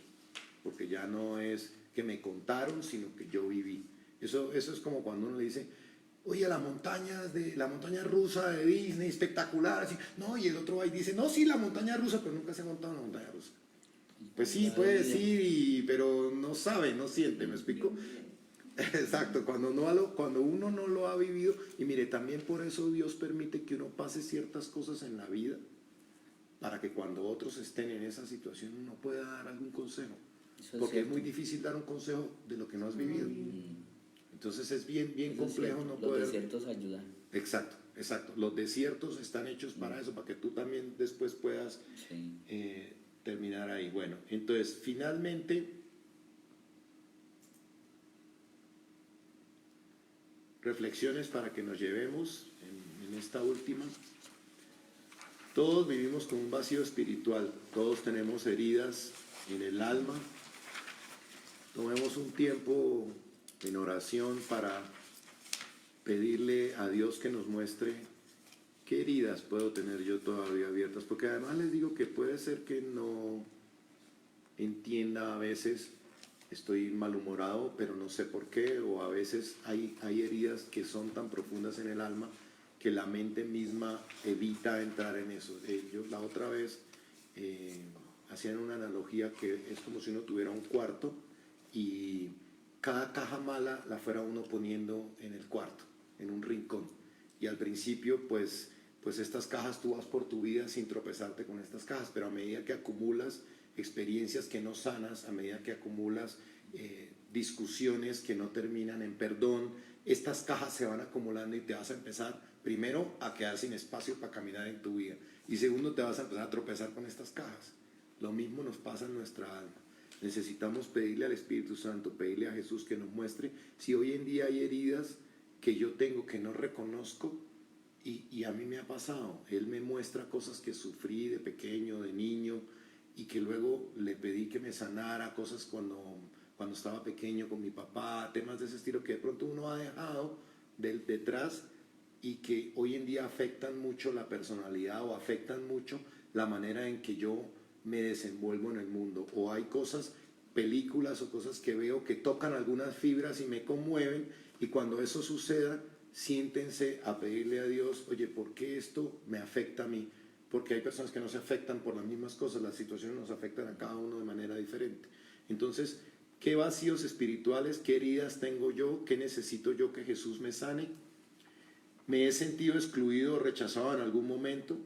porque ya no es que me contaron, sino que yo viví. Eso es como cuando uno le dice, oye, la montaña rusa de Disney, espectacular, así. No, y el otro va y dice, no, sí, la montaña rusa, pero nunca se ha montado en la montaña rusa. Pues sí, puede decir, pero no sabe, no siente, ¿me explico? Exacto, cuando uno no lo ha vivido, y mire, también por eso Dios permite que uno pase ciertas cosas en la vida, para que cuando otros estén en esa situación uno pueda dar algún consejo. Porque es muy difícil dar un consejo de lo que no has vivido. Entonces es bien complejo no poder. Los desiertos ayudan. Exacto, exacto. Los desiertos están hechos para eso, para que tú también después puedas Sí. terminar ahí. Bueno, entonces, finalmente, reflexiones para que nos llevemos en esta última. Todos vivimos con un vacío espiritual, todos tenemos heridas en el alma. Tomemos un tiempo en oración para pedirle a Dios que nos muestre qué heridas puedo tener yo todavía abiertas, porque además les digo que puede ser que no entienda a veces, estoy malhumorado, pero no sé por qué, o a veces hay heridas que son tan profundas en el alma que la mente misma evita entrar en eso. Yo la otra vez hacían una analogía que es como si uno tuviera un cuarto y cada caja mala la fuera uno poniendo en el cuarto, en un rincón. Y al principio, pues estas cajas, tú vas por tu vida sin tropezarte con estas cajas, pero a medida que acumulas experiencias que no sanas, a medida que acumulas discusiones que no terminan en perdón, estas cajas se van acumulando y te vas a empezar, primero, a quedar sin espacio para caminar en tu vida, y segundo, te vas a empezar a tropezar con estas cajas. Lo mismo nos pasa en nuestra alma. Necesitamos pedirle al Espíritu Santo, pedirle a Jesús que nos muestre si hoy en día hay heridas que yo tengo que no reconozco, y a mí me ha pasado. Él me muestra cosas que sufrí de pequeño, de niño, y que luego le pedí que me sanara, cosas cuando estaba pequeño con mi papá, temas de ese estilo que de pronto uno ha dejado detrás y que hoy en día afectan mucho la personalidad o afectan mucho la manera en que yo me desenvuelvo en el mundo. O hay cosas, películas o cosas que veo que tocan algunas fibras y me conmueven, y cuando eso suceda, siéntense a pedirle a Dios, oye, ¿por qué esto me afecta a mí? Porque hay personas que no se afectan por las mismas cosas, las situaciones nos afectan a cada uno de manera diferente. Entonces, ¿qué vacíos espirituales, qué heridas tengo yo, qué necesito yo que Jesús me sane? ¿Me he sentido excluido o rechazado en algún momento?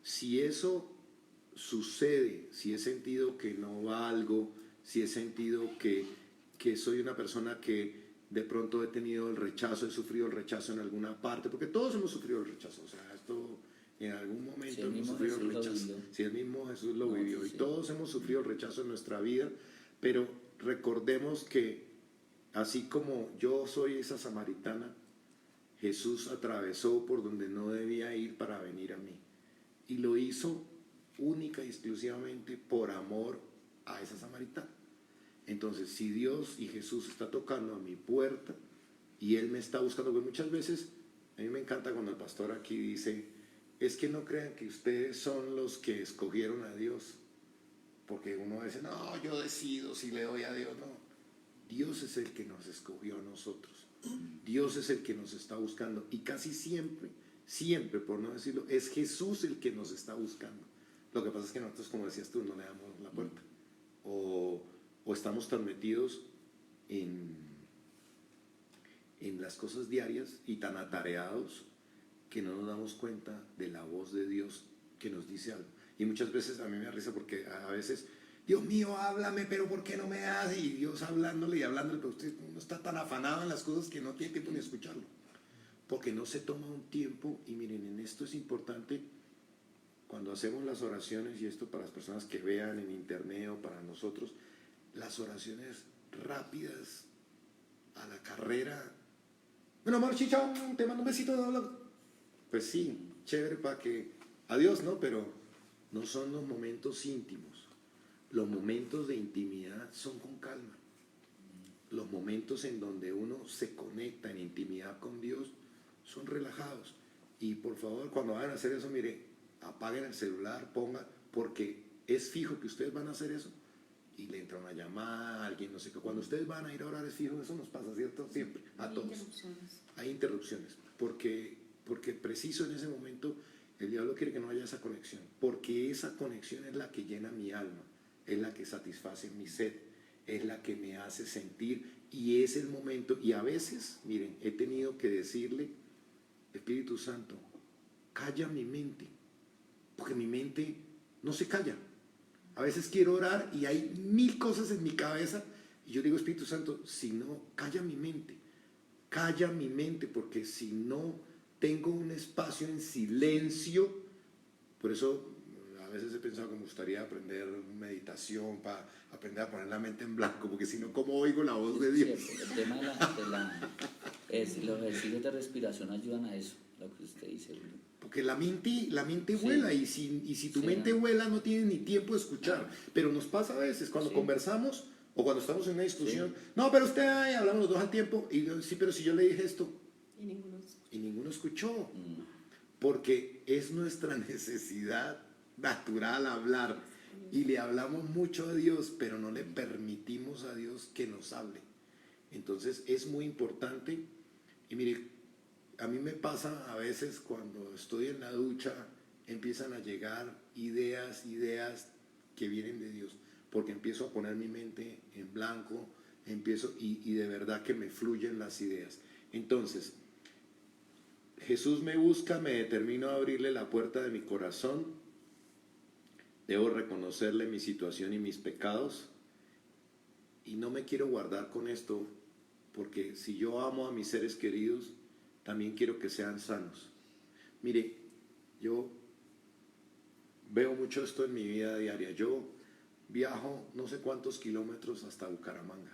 Si eso sucede, si he sentido que no valgo, si he sentido que soy una persona que de pronto he tenido el rechazo, he sufrido el rechazo en alguna parte, porque todos hemos sufrido el rechazo, o sea, esto en algún momento Si el hemos mismo sufrido el Jesús lo rechazo. vivió. Si el mismo Jesús lo No, vivió, sí, y sí. todos hemos sufrido el rechazo en nuestra vida, pero recordemos que así como yo soy esa samaritana, Jesús atravesó por donde no debía ir para venir a mí, y lo hizo única y exclusivamente por amor a esa samaritana. Entonces, si Dios y Jesús está tocando a mi puerta y Él me está buscando, porque muchas veces, a mí me encanta cuando el pastor aquí dice, es que no crean que ustedes son los que escogieron a Dios, porque uno dice, no, yo decido si le doy a Dios. No, Dios es el que nos escogió a nosotros, Dios es el que nos está buscando, y casi siempre, por no decirlo, es Jesús el que nos está buscando. Lo que pasa es que nosotros, como decías tú, no le damos la puerta, o estamos tan metidos en las cosas diarias y tan atareados que no nos damos cuenta de la voz de Dios que nos dice algo. Y muchas veces a mí me da risa porque a veces, Dios mío, háblame, pero ¿por qué no me hace? Y Dios hablándole y hablándole, pero usted no está tan afanado en las cosas que no tiene tiempo ni de escucharlo, porque no se toma un tiempo. Y miren, en esto es importante cuando hacemos las oraciones, y esto para las personas que vean en internet o para nosotros, las oraciones rápidas, a la carrera. Bueno, amor, chicha, te mando un besito. Pues sí, chévere para que... Adiós, ¿no? Pero no son los momentos íntimos. Los momentos de intimidad son con calma. Los momentos en donde uno se conecta en intimidad con Dios son relajados. Y por favor, cuando vayan a hacer eso, mire, apaguen el celular, pongan, porque es fijo que ustedes van a hacer eso y le entra una llamada, alguien no sé qué. Cuando ustedes van a ir a orar es fijo, eso nos pasa, ¿cierto? Siempre, a todos. Hay interrupciones, porque preciso en ese momento el diablo quiere que no haya esa conexión, porque esa conexión es la que llena mi alma, es la que satisface mi sed, es la que me hace sentir, y es el momento. Y a veces, miren, he tenido que decirle, Espíritu Santo, calla mi mente, porque mi mente no se calla. A veces quiero orar y hay 1000 cosas en mi cabeza, y yo digo, Espíritu Santo, si no, calla mi mente, porque si no tengo un espacio en silencio. Por eso a veces he pensado que me gustaría aprender meditación para aprender a poner la mente en blanco, porque si no, ¿cómo oigo la voz de Dios? Cierto, el tema los ejercicios de respiración ayudan a eso, lo que usted dice, Julio. Porque la mente Sí. vuela, y si tu Sí, mente no. vuela no tienes ni tiempo de escuchar. Pero nos pasa a veces cuando Sí. conversamos o cuando estamos en una discusión. No, pero usted, ay, hablamos los dos al tiempo. Y yo, sí, pero si yo le dije esto Y ninguno escucha. y ninguno escuchó. Mm, Porque es nuestra necesidad natural hablar. Y le hablamos mucho a Dios, pero no le permitimos a Dios que nos hable. Entonces es muy importante. Y mire, a mí me pasa a veces cuando estoy en la ducha, empiezan a llegar ideas que vienen de Dios, porque empiezo a poner mi mente en blanco, y de verdad que me fluyen las ideas. Entonces, Jesús me busca, me determino a abrirle la puerta de mi corazón, debo reconocerle mi situación y mis pecados, y no me quiero guardar con esto, porque si yo amo a mis seres queridos, también quiero que sean sanos. Mire, yo veo mucho esto en mi vida diaria. Yo viajo no sé cuántos kilómetros hasta Bucaramanga,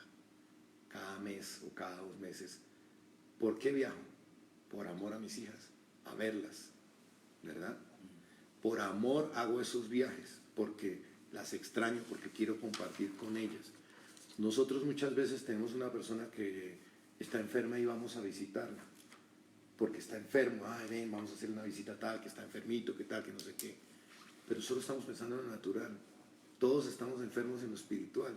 cada mes o cada 2 meses. ¿Por qué viajo? Por amor a mis hijas, a verlas, ¿verdad? Por amor hago esos viajes, porque las extraño, porque quiero compartir con ellas. Nosotros muchas veces tenemos una persona que está enferma y vamos a visitarla, porque está enfermo. Ay, ven, vamos a hacer una visita tal, que está enfermito, que tal, que no sé qué. Pero solo estamos pensando en lo natural. Todos estamos enfermos en lo espiritual.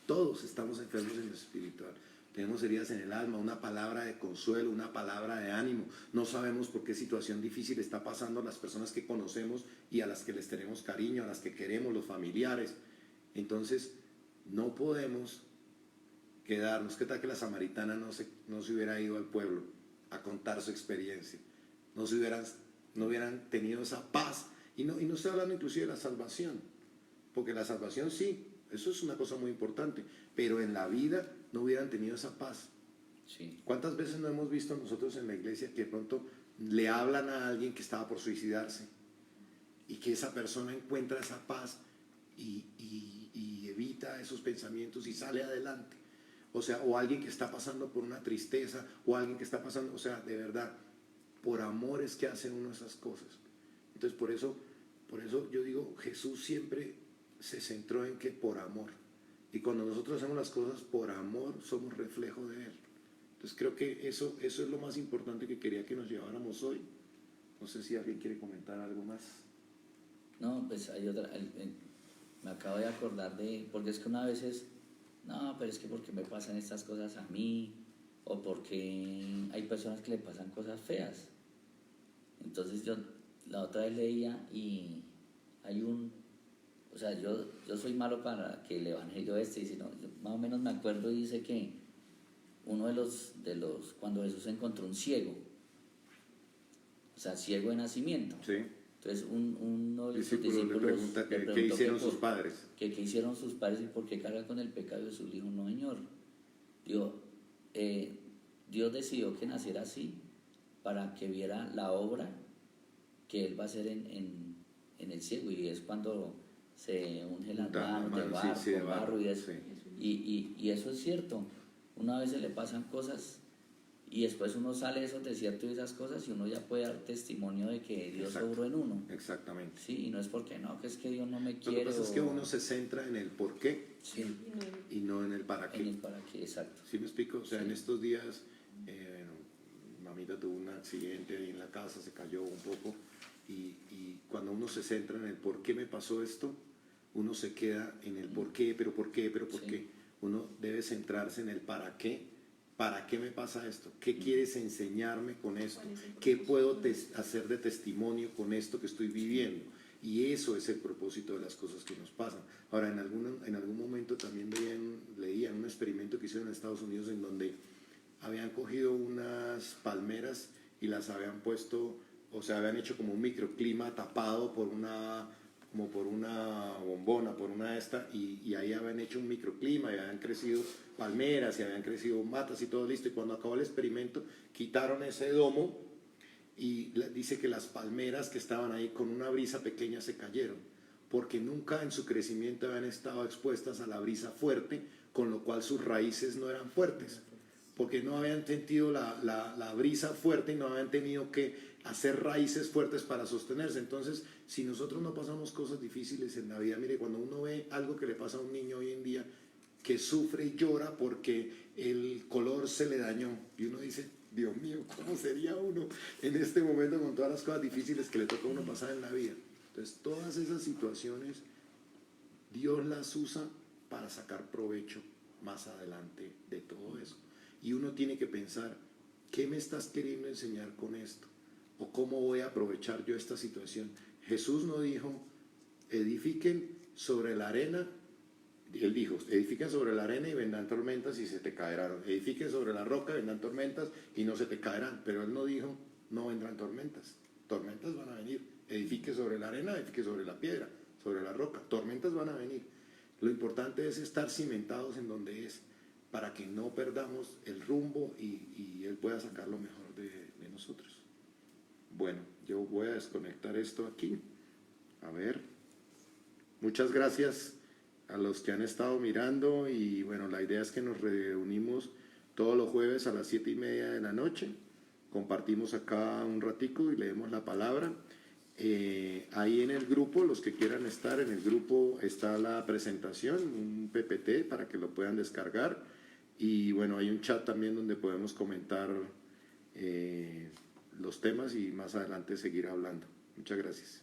Todos estamos enfermos en lo espiritual. Tenemos heridas en el alma, una palabra de consuelo, una palabra de ánimo. No sabemos por qué situación difícil está pasando a las personas que conocemos y a las que les tenemos cariño, a las que queremos, los familiares. Entonces, no podemos quedarnos. ¿Qué tal que la samaritana no se hubiera ido al pueblo a contar su experiencia? No hubieran tenido esa paz. Y no estoy hablando inclusive de la salvación, porque la salvación sí, eso es una cosa muy importante, pero en la vida no hubieran tenido esa paz. sí. ¿Cuántas veces no hemos visto nosotros en la iglesia que de pronto le hablan a alguien que estaba por suicidarse y que esa persona encuentra esa paz y evita esos pensamientos y sale adelante? O sea, o alguien que está pasando por una tristeza, o alguien que está pasando, o sea, de verdad, por amor es que hace uno esas cosas. Entonces, por eso yo digo, Jesús siempre se centró en que por amor. Y cuando nosotros hacemos las cosas por amor, somos reflejo de Él. Entonces, creo que eso es lo más importante que quería que nos lleváramos hoy. No sé si alguien quiere comentar algo más. No, pues hay otra, me acabo de acordar porque es que una vez es, no, pero es que porque me pasan estas cosas a mí, o porque hay personas que le pasan cosas feas. Entonces yo la otra vez leía y hay o sea, yo soy malo para que el evangelio dice, no, yo más o menos me acuerdo, dice que uno de los cuando Jesús encontró un ciego, o sea, ciego de nacimiento. Sí. Entonces uno de sus Discípulo le discípulos pregunta le qué preguntó hicieron sus padres. ¿Qué hicieron sus padres y por qué cargan con el pecado de sus hijos? No, Señor. Dios decidió que naciera así para que viera la obra que Él va a hacer en el ciego, y es cuando se unge las manos de barro, sí, de barro y eso. sí. Y eso es cierto. Una vez se le pasan cosas y después uno sale de esos desiertos y esas cosas y uno ya puede dar testimonio de que Dios Exacto. obró en uno. Exactamente. Sí, y no es porque no, que es que Dios no me Lo quiere. que pasa es que uno se centra en el por qué Sí, y no en el para qué. en el para qué, exacto. ¿Sí me explico? O sea, Sí. en estos días, mamita tuvo un accidente ahí en la casa, se cayó un poco, y cuando uno se centra en el por qué me pasó esto, uno se queda en el por qué, pero por qué, pero por Sí. qué. Uno debe centrarse en el para qué me pasa esto, qué quieres enseñarme con esto, ¿Cuál es el qué puedo propósito? hacer de testimonio con esto que estoy viviendo. Y eso es el propósito de las cosas que nos pasan. Ahora, en algún momento también leía un experimento que hicieron en Estados Unidos en donde habían cogido unas palmeras y las habían puesto, o sea, habían hecho como un microclima tapado por una bombona, por una esta, y ahí habían hecho un microclima y habían crecido palmeras y habían crecido matas y todo listo. Y cuando acabó el experimento, quitaron ese domo y dice que las palmeras que estaban ahí con una brisa pequeña se cayeron, porque nunca en su crecimiento habían estado expuestas a la brisa fuerte, con lo cual sus raíces no eran fuertes, porque no habían sentido la brisa fuerte y no habían tenido que hacer raíces fuertes para sostenerse. Entonces, si nosotros no pasamos cosas difíciles en la vida, mire, cuando uno ve algo que le pasa a un niño hoy en día, que sufre y llora porque el color se le dañó, y uno dice, Dios mío, ¿cómo sería uno en este momento con todas las cosas difíciles que le toca a uno pasar en la vida? Entonces, todas esas situaciones, Dios las usa para sacar provecho más adelante de todo eso. Y uno tiene que pensar, ¿qué me estás queriendo enseñar con esto? ¿O cómo voy a aprovechar yo esta situación? Jesús no dijo, edifiquen sobre la arena. Él dijo, edifiquen sobre la arena y vendrán tormentas y se te caerán. Edifiquen sobre la roca y vendrán tormentas y no se te caerán. Pero él no dijo, no vendrán tormentas. Tormentas van a venir. Edifique sobre la arena, edifique sobre la piedra, sobre la roca. Tormentas van a venir. Lo importante es estar cimentados en donde es, para que no perdamos el rumbo y Él pueda sacar lo mejor de nosotros. Bueno, yo voy a desconectar esto aquí. A ver. Muchas gracias a los que han estado mirando, y bueno, la idea es que nos reunimos todos los jueves a las 7:30 de la noche. Compartimos acá un ratico y leemos la palabra. Ahí en el grupo, los que quieran estar en el grupo, está la presentación, un PPT para que lo puedan descargar, y bueno, hay un chat también donde podemos comentar los temas y más adelante seguir hablando. Muchas gracias.